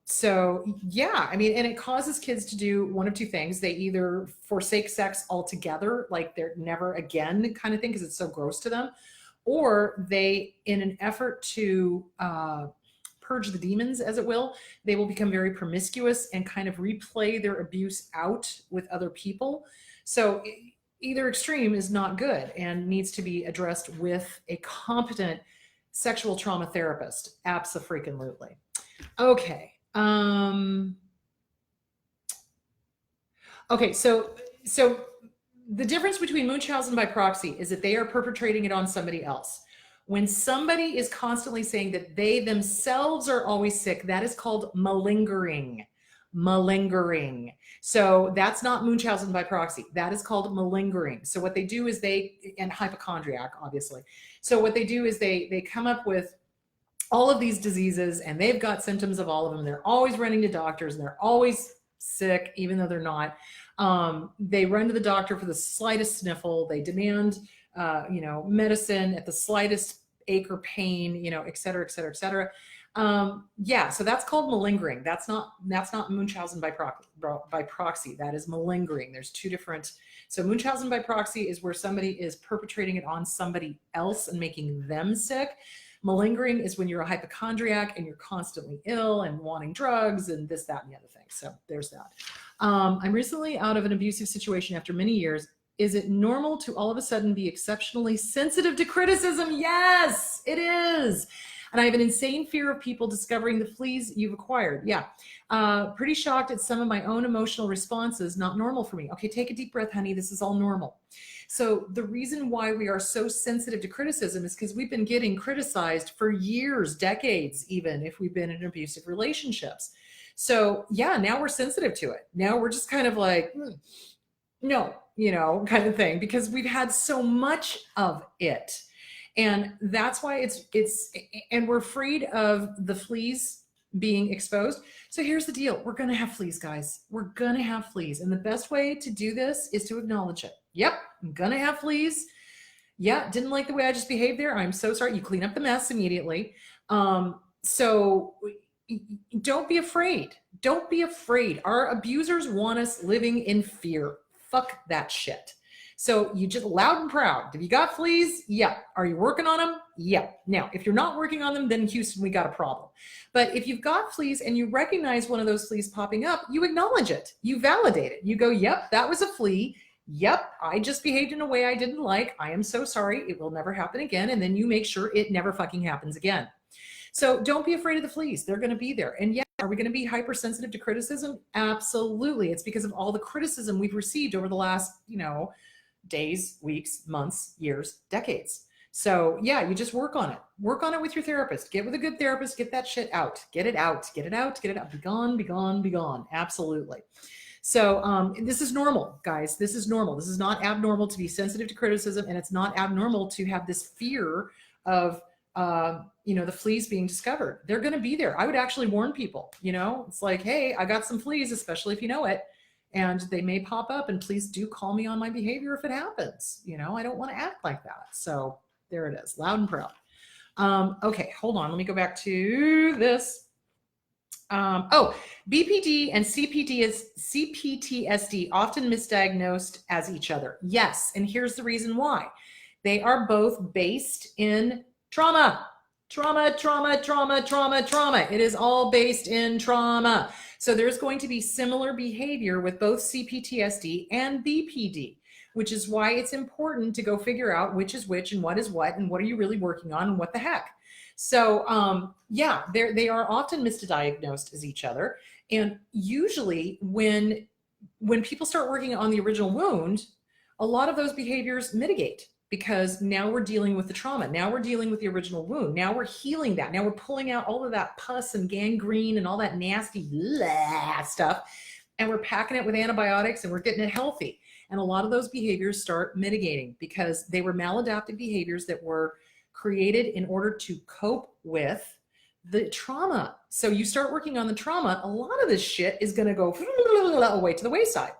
So yeah, I mean, and it causes kids to do one of two things. They either forsake sex altogether, like they're never again kind of thing, because it's so gross to them, or they, in an effort to purge the demons, as it will, they will become very promiscuous and kind of replay their abuse out with other people. So either extreme is not good and needs to be addressed with a competent sexual trauma therapist. Abso-freaking-lutely. Okay. Okay. So the difference between Munchhausen by proxy is that they are perpetrating it on somebody else. When somebody is constantly saying that they themselves are always sick, that is called malingering. Malingering. So that's not Munchausen by proxy. That is called malingering. So what they do is and hypochondriac, obviously. So what they do is they come up with all of these diseases and they've got symptoms of all of them. They're always running to doctors and they're always sick, even though they're not. They run to the doctor for the slightest sniffle. They demand, medicine at the slightest ache or pain, et cetera, et cetera, et cetera. Yeah, so that's called malingering. That's not Munchausen by proxy. That is malingering. There's two different. So Munchausen by proxy is where somebody is perpetrating it on somebody else and making them sick. Malingering is when you're a hypochondriac and you're constantly ill and wanting drugs and this, that, and the other thing. So there's that. I'm recently out of an abusive situation after many years. Is it normal to all of a sudden be exceptionally sensitive to criticism? Yes, it is. And I have an insane fear of people discovering the fleas you've acquired. Yeah. Pretty shocked at some of my own emotional responses. Not normal for me. Okay, take a deep breath, honey. This is all normal. So the reason why we are so sensitive to criticism is because we've been getting criticized for years, decades, even if we've been in abusive relationships. So yeah, now we're sensitive to it. Now we're just kind of like, no, kind of thing, because we've had so much of it. And that's why and we're afraid of the fleas being exposed. So here's the deal. We're going to have fleas, guys. We're going to have fleas. And the best way to do this is to acknowledge it. Yep, I'm going to have fleas. Yeah, didn't like the way I just behaved there. I'm so sorry. You clean up the mess immediately. So don't be afraid. Don't be afraid. Our abusers want us living in fear. Fuck that shit. So you just loud and proud. Have you got fleas? Yeah. Are you working on them? Yeah. Now, if you're not working on them, then Houston, we got a problem. But if you've got fleas and you recognize one of those fleas popping up, you acknowledge it. You validate it. You go, yep, that was a flea. Yep, I just behaved in a way I didn't like. I am so sorry. It will never happen again. And then you make sure it never fucking happens again. So don't be afraid of the fleas. They're going to be there. And yeah, are we going to be hypersensitive to criticism? Absolutely. It's because of all the criticism we've received over the last, days, weeks, months, years, decades. So yeah, you just work on it. Work on it with your therapist. Get with a good therapist. Get that shit out. Get it out. Get it out. Get it out. Be gone, be gone, be gone. Absolutely. So this is normal, guys. This is normal. This is not abnormal to be sensitive to criticism, and it's not abnormal to have this fear of the fleas being discovered. They're going to be there. I would actually warn people, it's like, hey, I got some fleas, especially if you know it, and they may pop up, and please do call me on my behavior if it happens. I don't want to act like that. So there it is, loud and proud. Okay, hold on. Let me go back to this. Oh, BPD and CPTSD often misdiagnosed as each other. Yes, and here's the reason why. They are both based in trauma. Trauma, trauma, trauma, trauma, trauma. It is all based in trauma. So there's going to be similar behavior with both CPTSD and BPD, which is why it's important to go figure out which is which and what is what and what are you really working on and what the heck. So yeah, they are often misdiagnosed as each other. And usually when people start working on the original wound, a lot of those behaviors mitigate because now we're dealing with the trauma. Now we're dealing with the original wound. Now we're healing that. Now we're pulling out all of that pus and gangrene and all that nasty stuff. And we're packing it with antibiotics and we're getting it healthy. And a lot of those behaviors start mitigating because they were maladaptive behaviors that were created in order to cope with the trauma. So you start working on the trauma, a lot of this shit is going to go away to the wayside.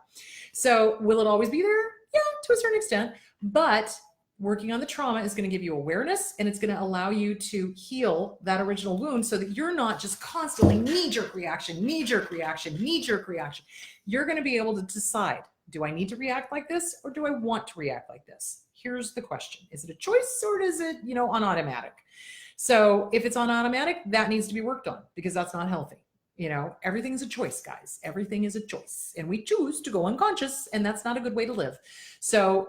So will it always be there? Yeah, to a certain extent, but working on the trauma is going to give you awareness and it's going to allow you to heal that original wound so that you're not just constantly knee-jerk reaction, knee-jerk reaction, knee-jerk reaction. You're going to be able to decide, do I need to react like this or do I want to react like this? Here's the question. Is it a choice or is it, on automatic? So if it's on automatic, that needs to be worked on because that's not healthy. Everything's a choice, guys. Everything is a choice. And we choose to go unconscious and that's not a good way to live. So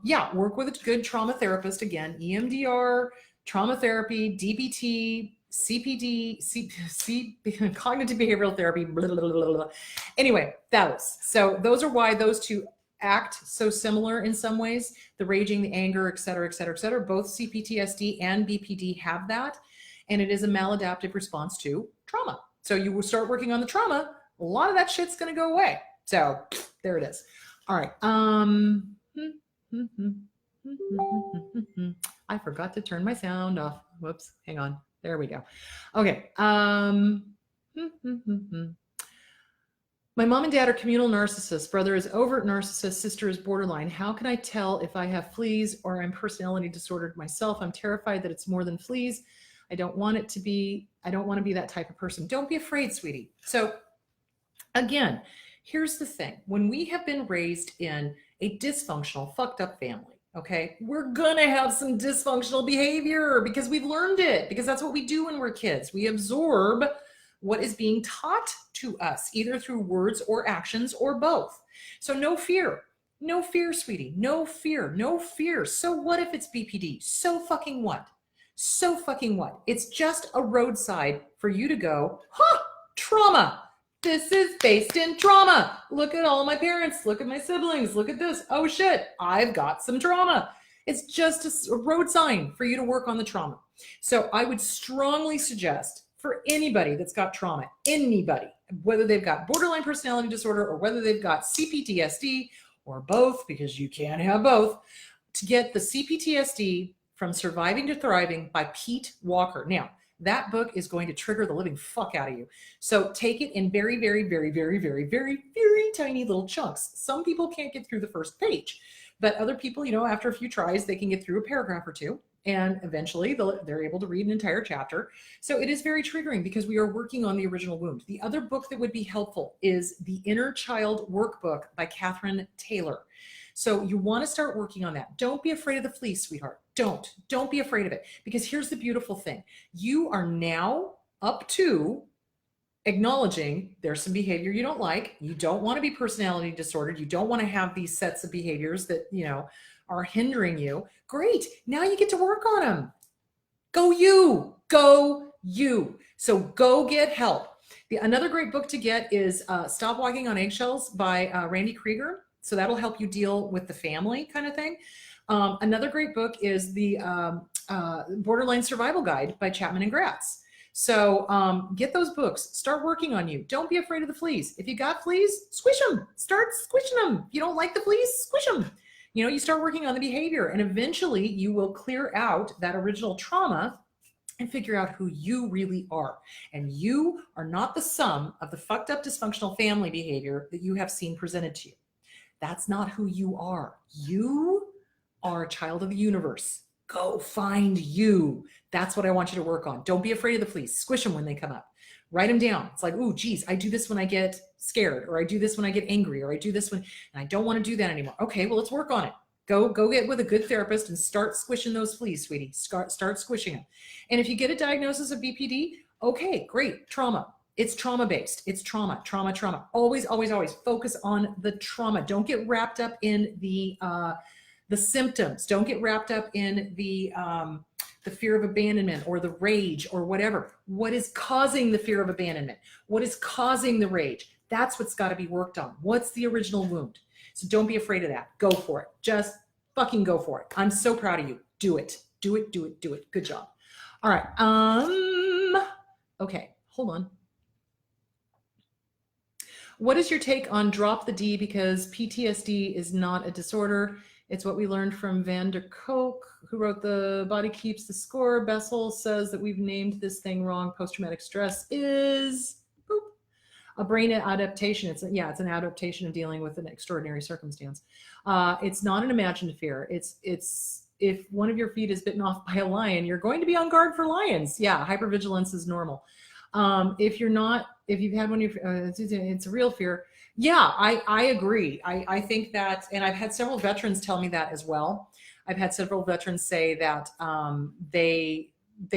yeah, work with a good trauma therapist. Again, EMDR, trauma therapy, DBT, CPD, cognitive behavioral therapy, blah, blah, blah, blah. Anyway, those are why those two act so similar in some ways. The raging, the anger, et cetera, et cetera, et cetera. Both CPTSD and BPD have that. And it is a maladaptive response to trauma. So you will start working on the trauma, a lot of that shit's going to go away. So there it is. All right. I forgot to turn my sound off. Whoops. Hang on. There we go. Okay. My mom and dad are communal narcissists. Brother is overt narcissist. Sister is borderline. How can I tell if I have fleas or I'm personality disordered myself? I'm terrified that it's more than fleas. I don't want to be that type of person. Don't be afraid, sweetie. So again, here's the thing. When we have been raised in a dysfunctional, fucked up family, okay, we're gonna have some dysfunctional behavior because we've learned it, because that's what we do when we're kids. We absorb what is being taught to us, either through words or actions or both. So no fear. No fear, sweetie. No fear. No fear. So what if it's BPD? So fucking what? So fucking what? It's just a roadside for you to go, trauma. This is based in trauma. Look at all my parents. Look at my siblings. Look at this. Oh shit, I've got some trauma. It's just a road sign for you to work on the trauma. So I would strongly suggest for anybody that's got trauma, anybody, whether they've got borderline personality disorder or whether they've got CPTSD or both, because you can have both, to get the CPTSD From Surviving to Thriving by Pete Walker. Now, that book is going to trigger the living fuck out of you. So take it in very, very, very, very, very, very, very tiny little chunks. Some people can't get through the first page, but other people, after a few tries, they can get through a paragraph or two. And eventually they're able to read an entire chapter. So it is very triggering because we are working on the original wound. The other book that would be helpful is The Inner Child Workbook by Catherine Taylor. So you want to start working on that. Don't be afraid of the fleece, sweetheart. Don't be afraid of it. Because here's the beautiful thing. You are now up to acknowledging there's some behavior you don't like. You don't want to be personality disordered. You don't want to have these sets of behaviors that, are hindering you. Great. Now you get to work on them. Go you. So go get help. Another great book to get is Stop Walking on Eggshells by Randy Krieger. So that'll help you deal with the family kind of thing. Another great book is the Borderline Survival Guide by Chapman and Gratz. So get those books. Start working on you. Don't be afraid of the fleas. If you got fleas, squish them. Start squishing them. If you don't like the fleas, squish them. You start working on the behavior and eventually you will clear out that original trauma and figure out who you really are. And you are not the sum of the fucked up dysfunctional family behavior that you have seen presented to you. That's not who you are. You are a child of the universe. Go find you. That's what I want you to work on. Don't be afraid of the fleas. Squish them when they come up. Write them down. It's like, oh, geez, I do this when I get scared, or I do this when I get angry, or I do this when, and I don't want to do that anymore. Okay, well, let's work on it. Go get with a good therapist and start squishing those fleas, sweetie. Start squishing them. And if you get a diagnosis of BPD, okay, great, trauma. It's trauma-based. It's trauma. Always, always, always focus on the trauma. Don't get wrapped up in the symptoms. Don't get wrapped up in the fear of abandonment or the rage or whatever. What is causing the fear of abandonment? What is causing the rage? That's what's got to be worked on. What's the original wound? So don't be afraid of that. Go for it. Just fucking go for it. I'm so proud of you. Do it. Do it, do it, do it. Good job. All right. Okay, hold on. What is your take on drop the D, because PTSD is not a disorder? It's what we learned from Van der Kolk, who wrote The Body Keeps the Score. Bessel says that we've named this thing wrong. Post-traumatic stress is a brain adaptation. It's an adaptation of dealing with an extraordinary circumstance. It's not an imagined fear. It's if one of your feet is bitten off by a lion, you're going to be on guard for lions. Yeah, hypervigilance is normal. If you've had one of your, it's a real fear. Yeah, I agree. I think that, and I've had several veterans tell me that as well. I've had several veterans say that they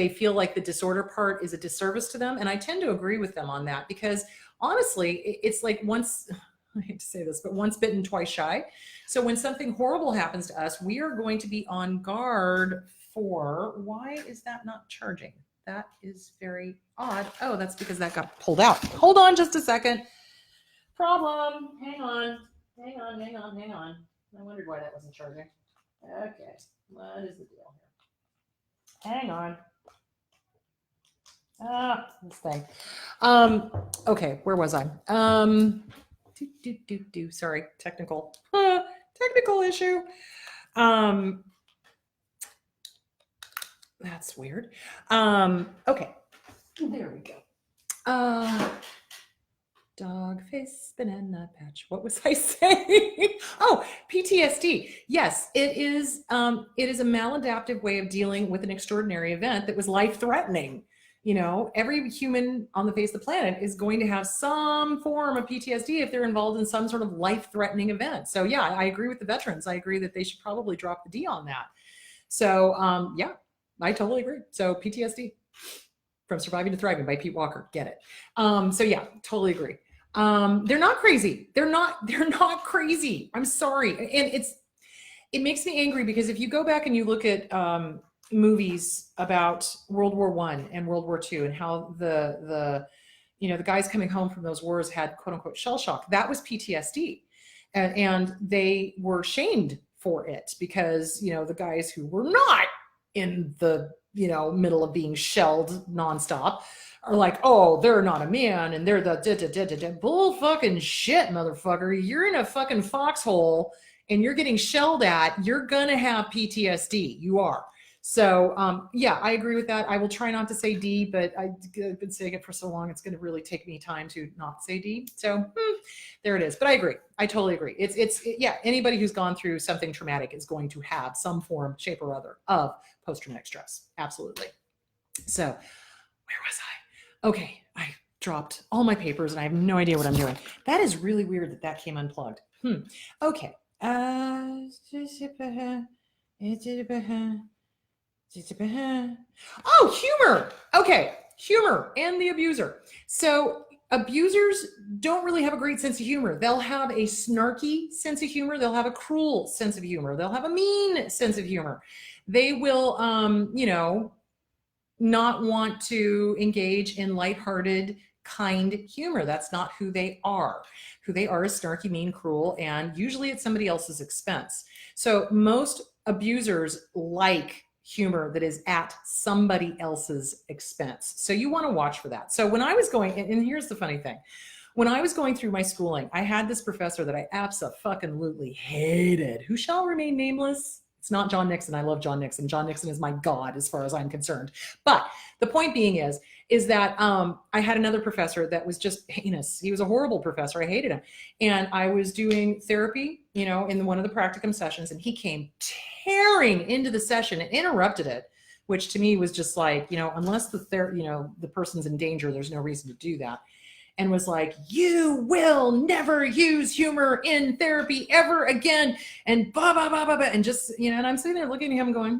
feel like the disorder part is a disservice to them. And I tend to agree with them on that, because honestly, it's like once, I hate to say this, but once bitten, twice shy. So when something horrible happens to us, we are going to be on guard for, why is that not charging? That is very odd. Oh, that's because that got pulled out. Hold on just a second. Problem. Hang on. I wondered why that wasn't charging. Okay. What is the deal here? Hang on. This thing. Okay, where was I? Sorry, technical issue. That's weird. Okay, there we go. Dog face banana patch. What was I saying? Oh, PTSD. Yes, it is a maladaptive way of dealing with an extraordinary event that was life-threatening. You know, every human on the face of the planet is going to have some form of PTSD if they're involved in some sort of life-threatening event. So yeah, I agree with the veterans. I agree that they should probably drop the D on that. So yeah, I totally agree. So PTSD, From Surviving to Thriving by Pete Walker. Get it. So yeah, totally agree. They're not crazy. They're not crazy. I'm sorry. And it makes me angry, because if you go back and you look at movies about World War I and World War II, and how the guys coming home from those wars had quote unquote shell shock, that was PTSD. And they were shamed for it, because, the guys who were not in the, middle of being shelled nonstop are like, oh, they're not a man, and they're the bull fucking shit, motherfucker. You're in a fucking foxhole and you're getting shelled at. You're gonna have PTSD. You are. So yeah, I agree with that. I will try not to say D, but I've been saying it for so long, it's going to really take me time to not say D. So there it is. But I agree. I totally agree. Yeah, anybody who's gone through something traumatic is going to have some form, shape, or other of post-traumatic stress. Absolutely. So where was I? Okay, I dropped all my papers and I have no idea what I'm doing. That is really weird that came unplugged. Okay. Oh, humor. Okay, humor and the abuser. So abusers don't really have a great sense of humor. They'll have a snarky sense of humor. They'll have a cruel sense of humor. They'll have a mean sense of humor. They will, not want to engage in lighthearted, kind humor. That's not who they are. Who they are is snarky, mean, cruel, and usually at somebody else's expense. So most abusers like humor that is at somebody else's expense. So you want to watch for that. So when I was going, and here's the funny thing, when I was going through my schooling, I had this professor that I absolutely hated, who shall remain nameless. It's not John Nixon. I love John Nixon. John Nixon is my God as far as I'm concerned. But the point being is that I had another professor that was just heinous. He was a horrible professor. I hated him. And I was doing therapy, in one of the practicum sessions, and he came tearing into the session and interrupted it which to me was just like, unless the person's in danger, there's no reason to do that. And was like, you will never use humor in therapy ever again. And blah, blah, blah, blah, blah. And just, and I'm sitting there looking at him going,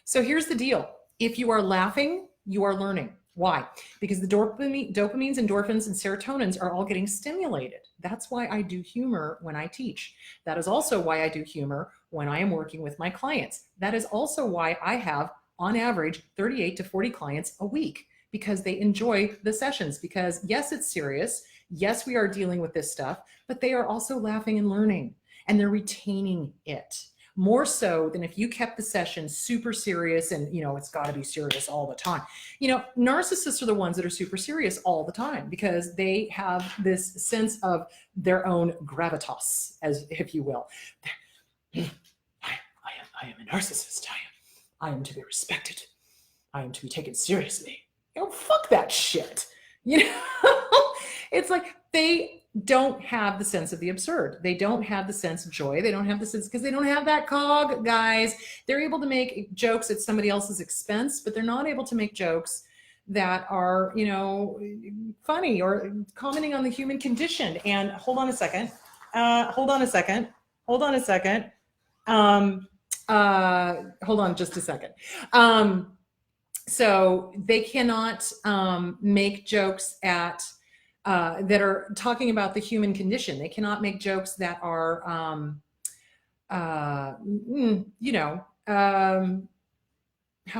So here's the deal. If you are laughing, you are learning. Why? Because the dopamines, endorphins, and serotonins are all getting stimulated. That's why I do humor when I teach. That is also why I do humor when I am working with my clients. That is also why I have, on average, 38 to 40 clients a week, because they enjoy the sessions. Because yes, it's serious. Yes, we are dealing with this stuff, but they are also laughing and learning, and they're retaining it. More so than if you kept the session super serious and, it's got to be serious all the time. Narcissists are the ones that are super serious all the time because they have this sense of their own gravitas, as if you will. I am a narcissist. I am to be respected. I am to be taken seriously. Fuck that shit. It's like they don't have the sense of the absurd. They don't have the sense of joy. They don't have the sense, because they don't have that cog, guys. They're able to make jokes at somebody else's expense, but they're not able to make jokes that are, funny or commenting on the human condition. And hold on a second. Hold on just a second. So they cannot make jokes that are talking about the human condition. They cannot make jokes that are, how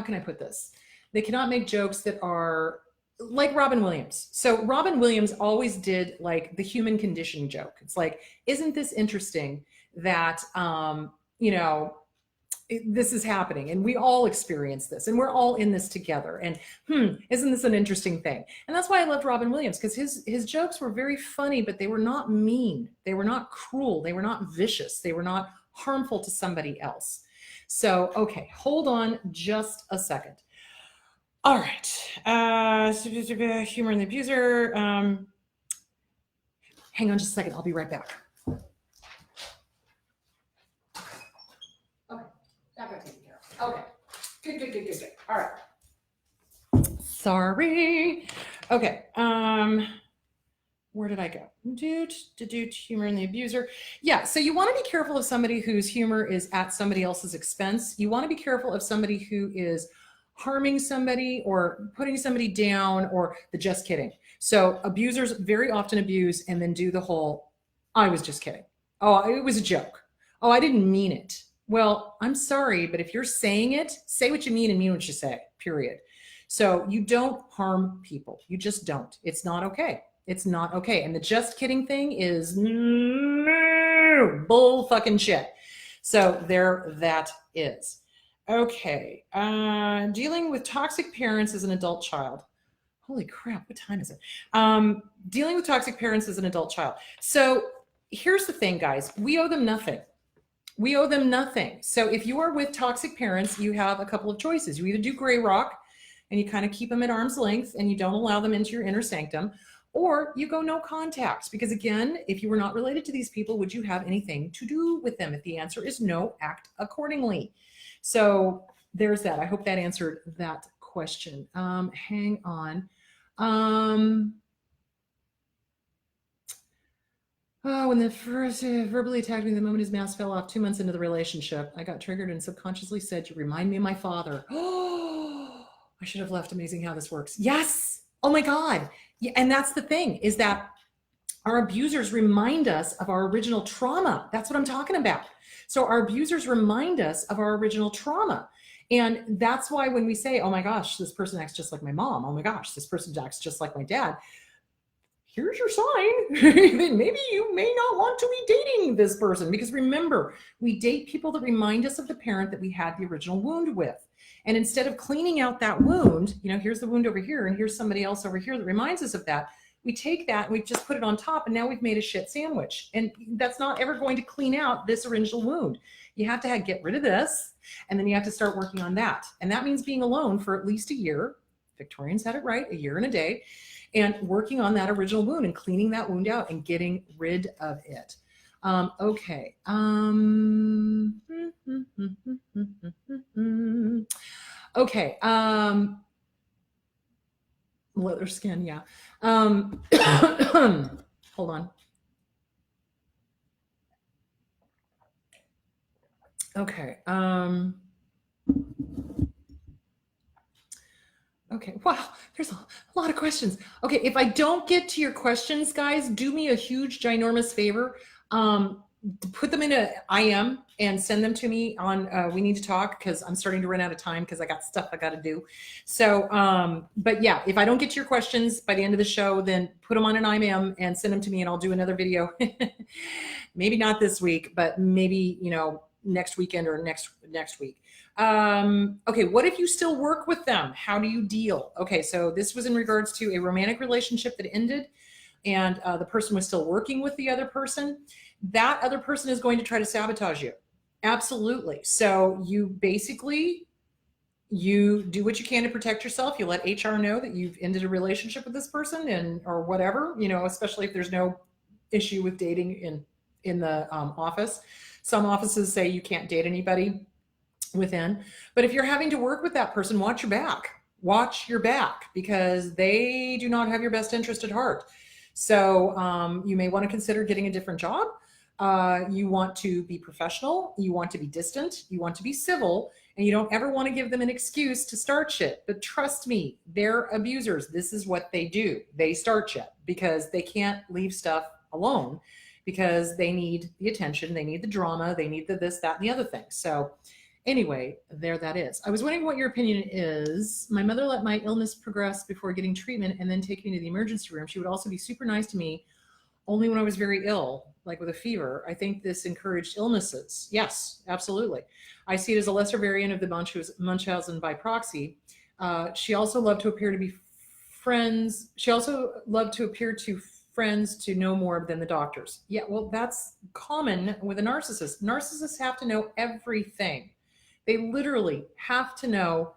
can I put this? They cannot make jokes that are like Robin Williams. So Robin Williams always did like the human condition joke. It's like, isn't this interesting that, this is happening and we all experience this and we're all in this together, and isn't this an interesting thing? And that's why I loved Robin Williams, because his jokes were very funny, but they were not mean, they were not cruel, they were not vicious, they were not harmful to somebody else. So okay, hold on just a second. All right, humor and the abuser. Hang on just a second, I'll be right back. Okay, good. All right. Sorry. Okay. Where did I go? Humor and the abuser. Yeah. So you want to be careful of somebody whose humor is at somebody else's expense. You want to be careful of somebody who is harming somebody or putting somebody down, or the just kidding. So abusers very often abuse and then do the whole, I was just kidding. Oh, it was a joke. Oh, I didn't mean it. Well, I'm sorry, but if you're saying it, say what you mean and mean what you say, period. So you don't harm people. You just don't. It's not okay. It's not okay. And the just kidding thing is bull fucking shit. So there that is. Okay. Dealing with toxic parents as an adult child. Holy crap, what time is it? Dealing with toxic parents as an adult child. So here's the thing, guys. We owe them nothing. We owe them nothing. So if you are with toxic parents, you have a couple of choices. You either do gray rock and you kind of keep them at arm's length and you don't allow them into your inner sanctum, or you go no contact. Because again, if you were not related to these people, would you have anything to do with them? If the answer is no, act accordingly. So there's that. I hope that answered that question. Hang on. Oh, when the first verbally attacked me the moment his mask fell off 2 months into the relationship, I got triggered and subconsciously said, you remind me of my father. Oh, I should have left. Amazing how this works. Yes. Oh my God. Yeah, and that's the thing, is that our abusers remind us of our original trauma. That's what I'm talking about. So our abusers remind us of our original trauma. And that's why when we say, oh my gosh, this person acts just like my mom. Oh my gosh, this person acts just like my dad. Here's your sign. Maybe you may not want to be dating this person, because remember, we date people that remind us of the parent that we had the original wound with. And instead of cleaning out that wound, here's the wound over here and here's somebody else over here that reminds us of that, we take that and we just put it on top, and now we've made a shit sandwich. And that's not ever going to clean out this original wound. You have to get rid of this, and then you have to start working on that. And that means being alone for at least a year. Victorians had it right, a year and a day. And working on that original wound and cleaning that wound out and getting rid of it. Okay. Okay. Leather skin. Yeah. Hold on. Okay. Okay. Wow. There's a lot of questions. Okay. If I don't get to your questions, guys, do me a huge, ginormous favor. Put them in a IM and send them to me on We Need to Talk, because I'm starting to run out of time because I got stuff I got to do. So, but yeah, if I don't get to your questions by the end of the show, then put them on an IM and send them to me, and I'll do another video. Maybe not this week, but maybe, next weekend or next week. Okay, what if you still work with them? How do you deal? Okay, so this was in regards to a romantic relationship that ended, and the person was still working with the other person. That other person is going to try to sabotage you. Absolutely. So you basically, you do what you can to protect yourself. You let HR know that you've ended a relationship with this person, and or whatever, especially if there's no issue with dating in the office. Some offices say you can't date anybody within, but if you're having to work with that person, watch your back, because they do not have your best interest at heart. So you may want to consider getting a different job. You want to be professional, you want to be distant, you want to be civil, and you don't ever want to give them an excuse to start shit. But trust me, they're abusers. This is what they do. They start shit because they can't leave stuff alone, because they need the attention, they need the drama, they need the this, that, and the other thing. So anyway, there that is. I was wondering what your opinion is. My mother let my illness progress before getting treatment and then take me to the emergency room. She would also be super nice to me only when I was very ill, like with a fever. I think this encouraged illnesses. Yes, absolutely. I see it as a lesser variant of the Munchhausen by proxy. She also loved to appear to be friends. She also loved to appear to friends to know more than the doctors. Yeah, well, that's common with a narcissist. Narcissists have to know everything. They literally have to know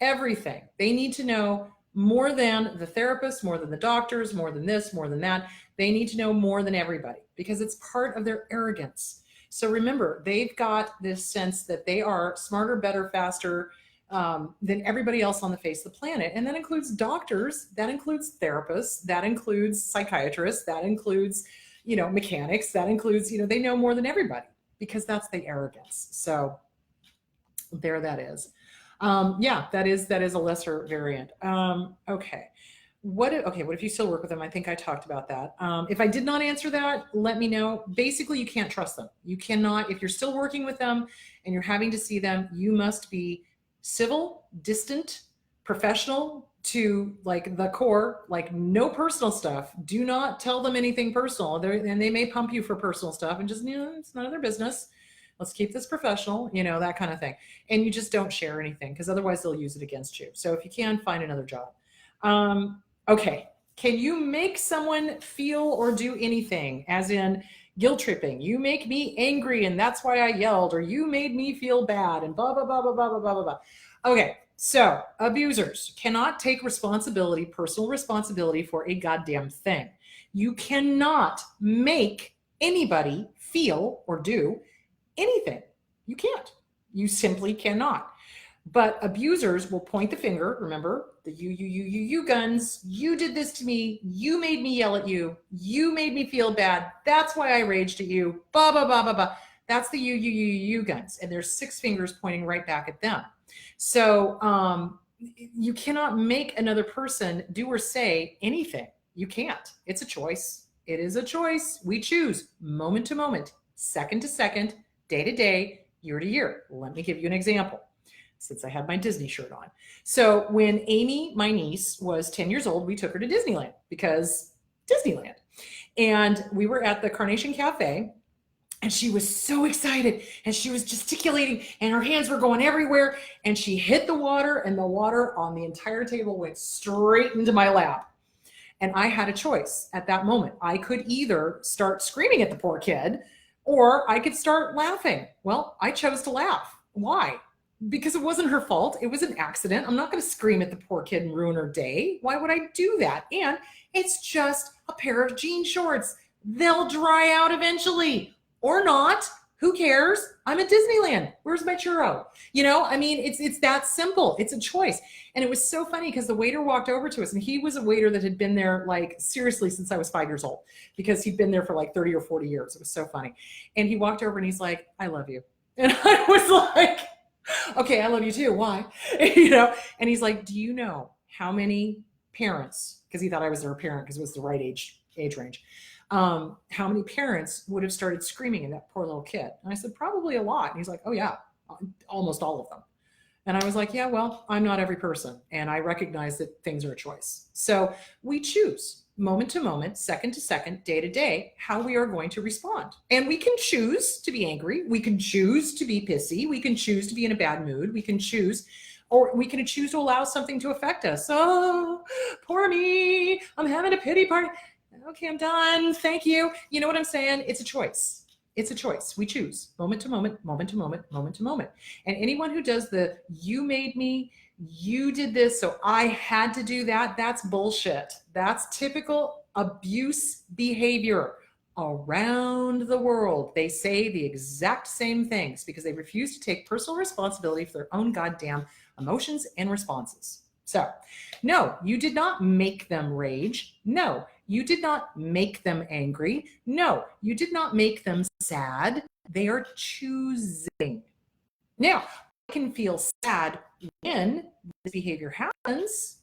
everything. They need to know more than the therapist, more than the doctors, more than this, more than that. They need to know more than everybody, because it's part of their arrogance. So remember, they've got this sense that they are smarter, better, faster than everybody else on the face of the planet. And that includes doctors, that includes therapists, that includes psychiatrists, that includes, mechanics, that includes, they know more than everybody, because that's the arrogance. So there that is. Yeah, that is a lesser variant. Okay. What if you still work with them? I think I talked about that. If I did not answer that, let me know. Basically, you can't trust them. You cannot, if you're still working with them and you're having to see them, you must be civil, distant, professional to like the core, like no personal stuff. Do not tell them anything personal. And they may pump you for personal stuff, and just, it's none of their business. Let's keep this professional, that kind of thing. And you just don't share anything, because otherwise they'll use it against you. So if you can, find another job. Okay. Can you make someone feel or do anything? As in guilt tripping. You make me angry and that's why I yelled, or you made me feel bad, and blah, blah, blah, blah, blah, blah, blah, blah. Okay. So abusers cannot take responsibility, personal responsibility for a goddamn thing. You cannot make anybody feel or do anything. You can't. You simply cannot. But abusers will point the finger. Remember, the you guns. You did this to me. You made me yell at you. You made me feel bad. That's why I raged at you. Blah, blah, blah, blah, blah. That's the you guns. And there's 6 fingers pointing right back at them. So you cannot make another person do or say anything. You can't. It's a choice. It is a choice. We choose moment to moment, second to second, day to day, year to year. Let me give you an example, since I had my Disney shirt on. So when Amy, my niece, was 10 years old, we took her to Disneyland, because Disneyland. And we were at the Carnation Cafe, and she was so excited, and she was gesticulating, and her hands were going everywhere, and she hit the water, and the water on the entire table went straight into my lap. And I had a choice at that moment. I could either start screaming at the poor kid, or I could start laughing. Well, I chose to laugh. Why? Because it wasn't her fault. It was an accident. I'm not going to scream at the poor kid and ruin her day. Why would I do that? And it's just a pair of jean shorts. They'll dry out eventually, or not. Who cares? I'm at Disneyland. Where's my churro? You know, I mean, it's that simple. It's a choice. And it was so funny because the waiter walked over to us, and he was a waiter that had been there like seriously since I was 5 years old, because he'd been there for like 30 or 40 years. It was so funny. And he walked over and he's like, I love you. And I was like, okay, I love you too. Why? You know, and he's like, do you know how many parents, because he thought I was their parent because it was the right age range, how many parents would have started screaming at that poor little kid? And I said, probably a lot. And he's like, oh yeah, almost all of them. And I was like, yeah, well, I'm not every person. And I recognize that things are a choice. So we choose moment to moment, second to second, day to day, how we are going to respond. And we can choose to be angry. We can choose to be pissy. We can choose to be in a bad mood. We can choose, or we can choose to allow something to affect us. Oh, poor me. I'm having a pity party. Okay, I'm done. Thank you. You know what I'm saying? It's a choice. It's a choice. We choose moment to moment, moment to moment, moment to moment. And anyone who does the, you made me, you did this, so I had to do that, that's bullshit. That's typical abuse behavior around the world. They say the exact same things because they refuse to take personal responsibility for their own goddamn emotions and responses. So, no, you did not make them rage. No, you did not make them angry. No, you did not make them sad. They are choosing. Now, I can feel sad when this behavior happens.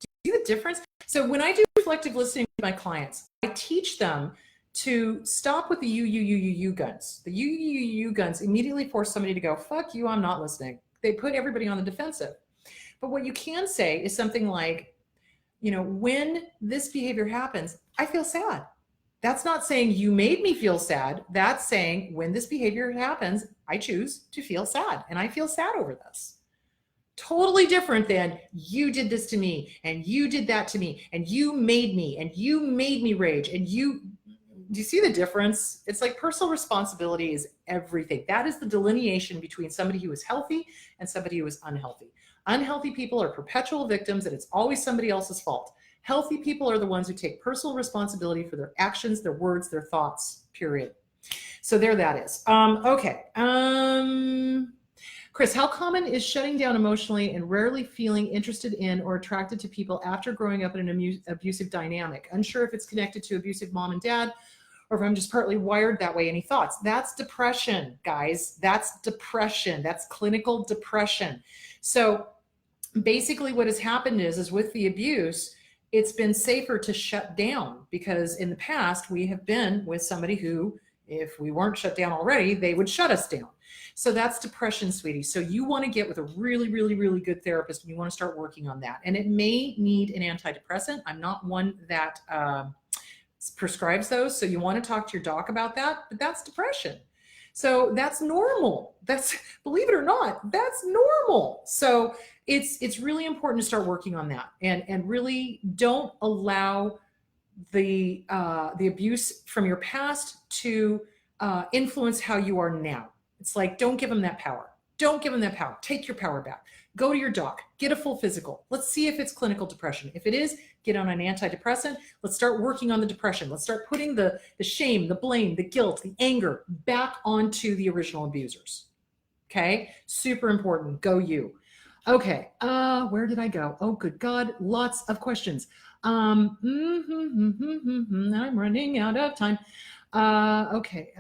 Do you see the difference? So when I do reflective listening to my clients, I teach them to stop with the you guns. The you guns immediately force somebody to go, fuck you, I'm not listening. They put everybody on the defensive. But what you can say is something like, you know, when this behavior happens, I feel sad. That's not saying you made me feel sad. That's saying when this behavior happens, I choose to feel sad, and I feel sad over this. Totally different than you did this to me and you did that to me and you made me rage and you, do you see the difference? It's like personal responsibility is everything. That is the delineation between somebody who is healthy and somebody who is unhealthy. Unhealthy people are perpetual victims and it's always somebody else's fault. Healthy people are the ones who take personal responsibility for their actions, their words, their thoughts, period. So there that is. Okay. Chris, how common is shutting down emotionally and rarely feeling interested in or attracted to people after growing up in an abusive dynamic? Unsure if it's connected to abusive mom and dad or if I'm just partly wired that way. Any thoughts? That's depression, guys. That's depression. That's clinical depression. So basically what has happened is with the abuse, it's been safer to shut down because in the past we have been with somebody who, if we weren't shut down already, they would shut us down. So that's depression, sweetie. So you want to get with a really, really, really good therapist and you want to start working on that. And it may need an antidepressant. I'm not one that prescribes those. So you want to talk to your doc about that, but that's depression. So that's normal. That's, believe it or not, that's normal. So it's really important to start working on that and really don't allow the abuse from your past to influence how you are now. It's like, don't give them that power. Don't give them that power. Take your power back. Go to your doc, get a full physical. Let's see if it's clinical depression. If it is, get on an antidepressant. Let's start working on the depression. Let's start putting the shame, the blame, the guilt, the anger back onto the original abusers. Okay, super important. Go you. Okay, where did I go? Oh, good God, lots of questions. I'm running out of time. Okay.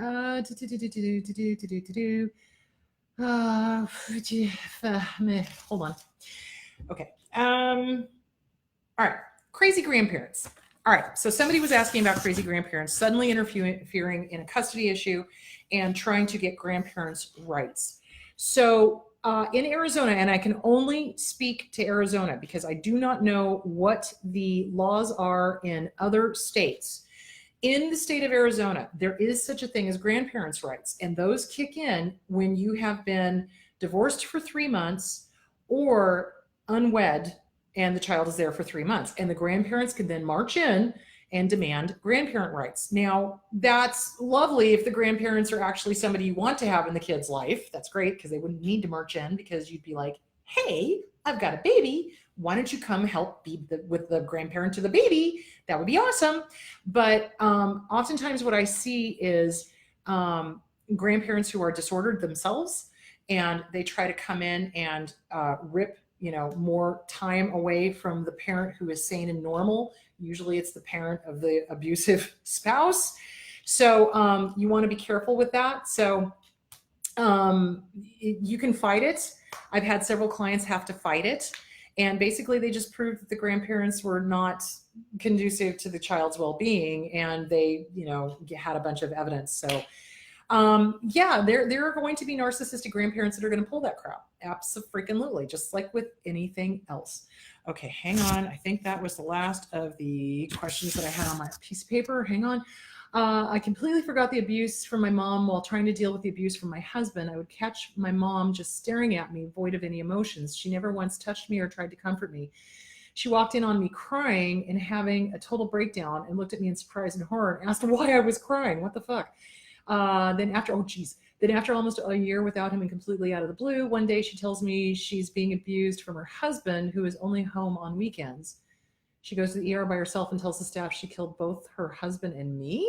Hold on. Okay. All right. Crazy grandparents. All right. So somebody was asking about crazy grandparents suddenly interfering in a custody issue and trying to get grandparents' rights. So in Arizona, and I can only speak to Arizona because I do not know what the laws are in other states. In the state of Arizona, there is such a thing as grandparents' rights, and those kick in when you have been divorced for 3 months or unwed and the child is there for 3 months. And the grandparents can then march in and demand grandparent rights. Now, that's lovely if the grandparents are actually somebody you want to have in the kid's life. That's great because they wouldn't need to march in because you'd be like, hey, I've got a baby. Why don't you come help be with the grandparent to the baby? That would be awesome. But oftentimes what I see is grandparents who are disordered themselves, and they try to come in and rip, more time away from the parent who is sane and normal. Usually it's the parent of the abusive spouse. So you want to be careful with that. So you can fight it. I've had several clients have to fight it. And basically they just proved that the grandparents were not conducive to the child's well-being, and they, had a bunch of evidence. So yeah, there are going to be narcissistic grandparents that are going to pull that crap. Absolutely, just like with anything else. Okay, hang on. I think that was the last of the questions that I had on my piece of paper. Hang on. I completely forgot the abuse from my mom while trying to deal with the abuse from my husband. I would catch my mom just staring at me, void of any emotions. She never once touched me or tried to comfort me. She walked in on me crying and having a total breakdown and looked at me in surprise and horror and asked why I was crying. What the fuck? Then after almost a year without him and completely out of the blue, one day she tells me she's being abused from her husband, who is only home on weekends. She goes to the ER by herself and tells the staff she killed both her husband and me.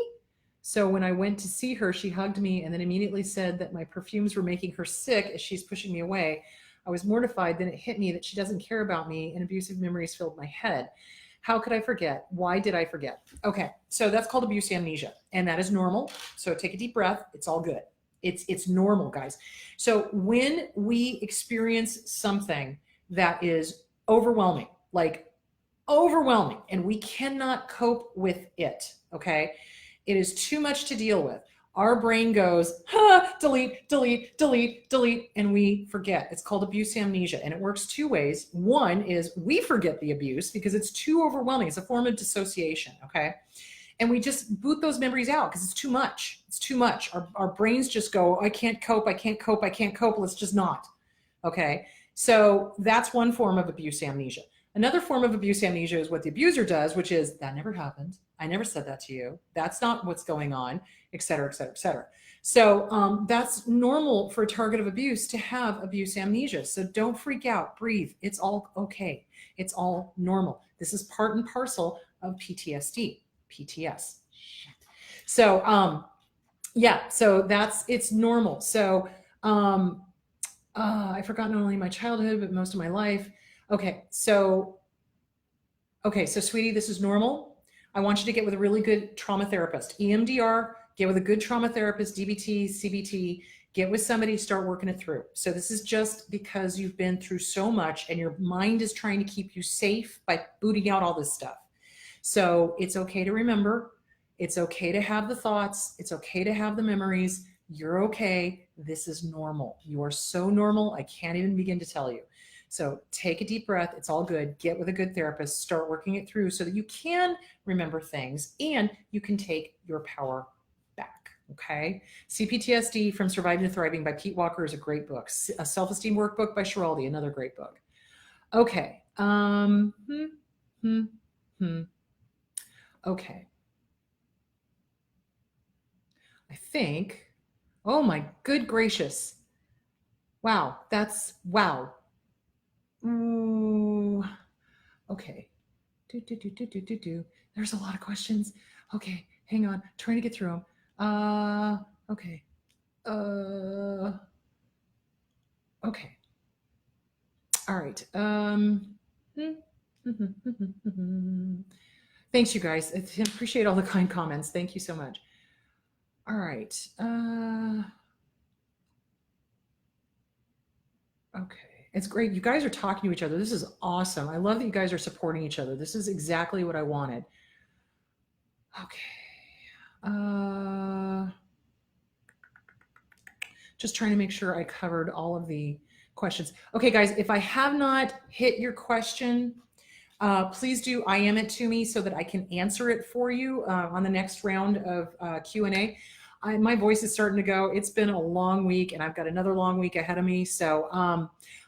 So when I went to see her, she hugged me and then immediately said that my perfumes were making her sick as she's pushing me away. I was mortified. Then it hit me that she doesn't care about me, and abusive memories filled my head. How could I forget? Why did I forget? Okay, so that's called abuse amnesia, and that is normal. So take a deep breath. It's all good. It's normal, guys. So when we experience something that is overwhelming, and we cannot cope with it, okay? It is too much to deal with. Our brain goes, delete, delete, delete, delete, and we forget. It's called abuse amnesia, and it works two ways. One is we forget the abuse because it's too overwhelming. It's a form of dissociation, okay? And we just boot those memories out because it's too much. It's too much. Our brains just go, I can't cope, I can't cope, I can't cope. Let's just not, okay? So that's one form of abuse amnesia. Another form of abuse amnesia is what the abuser does, which is, that never happened. I never said that to you. That's not what's going on, et cetera, et cetera, et cetera. So that's normal for a target of abuse to have abuse amnesia. So don't freak out, breathe. It's all okay. It's all normal. This is part and parcel of PTSD, PTS. So yeah, so it's normal. So I forgot not only my childhood, but most of my life. Okay, so sweetie, this is normal. I want you to get with a really good trauma therapist. EMDR, get with a good trauma therapist, DBT, CBT, get with somebody, start working it through. So this is just because you've been through so much and your mind is trying to keep you safe by booting out all this stuff. So it's okay to remember. It's okay to have the thoughts. It's okay to have the memories. You're okay. This is normal. You are so normal. I can't even begin to tell you. So take a deep breath. It's all good. Get with a good therapist. Start working it through so that you can remember things and you can take your power back. Okay. CPTSD from Surviving to Thriving by Pete Walker is a great book. A Self-Esteem Workbook by Schiraldi, another great book. Okay. Okay. I think, oh my good gracious. Wow. Wow. Ooh, okay. There's a lot of questions. Okay, hang on. Trying to get through them. Okay. Okay. All right. Thanks, you guys. I appreciate all the kind comments. Thank you so much. All right. Okay. It's great. You guys are talking to each other. This is awesome. I love that you guys are supporting each other. This is exactly what I wanted. Okay. Just trying to make sure I covered all of the questions. Okay, guys, if I have not hit your question, please do IM it to me so that I can answer it for you on the next round of Q&A. My voice is starting to go. It's been a long week and I've got another long week ahead of me. So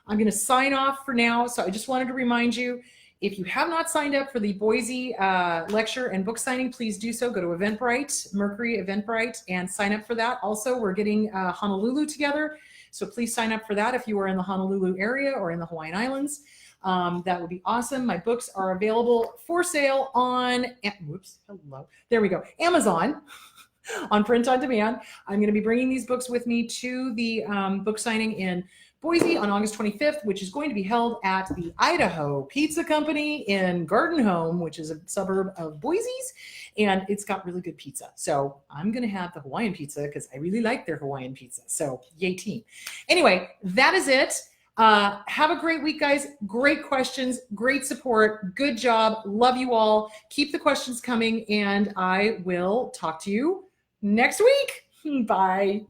I'm going to sign off for now. So I just wanted to remind you, if you have not signed up for the Boise lecture and book signing, please do so. Go to Eventbrite, Mercury Eventbrite, and sign up for that. Also, we're getting Honolulu together. So please sign up for that if you are in the Honolulu area or in the Hawaiian Islands. That would be awesome. My books are available for sale on, whoops, hello. There we go. Amazon. on print on demand. I'm going to be bringing these books with me to the book signing in Boise on August 25th, which is going to be held at the Idaho Pizza Company in Garden Home, which is a suburb of Boise's, and it's got really good pizza. So I'm going to have the Hawaiian pizza because I really like their Hawaiian pizza. So yay team. Anyway, that is it. Have a great week, guys. Great questions, great support. Good job. Love you all. Keep the questions coming, and I will talk to you next week. Bye.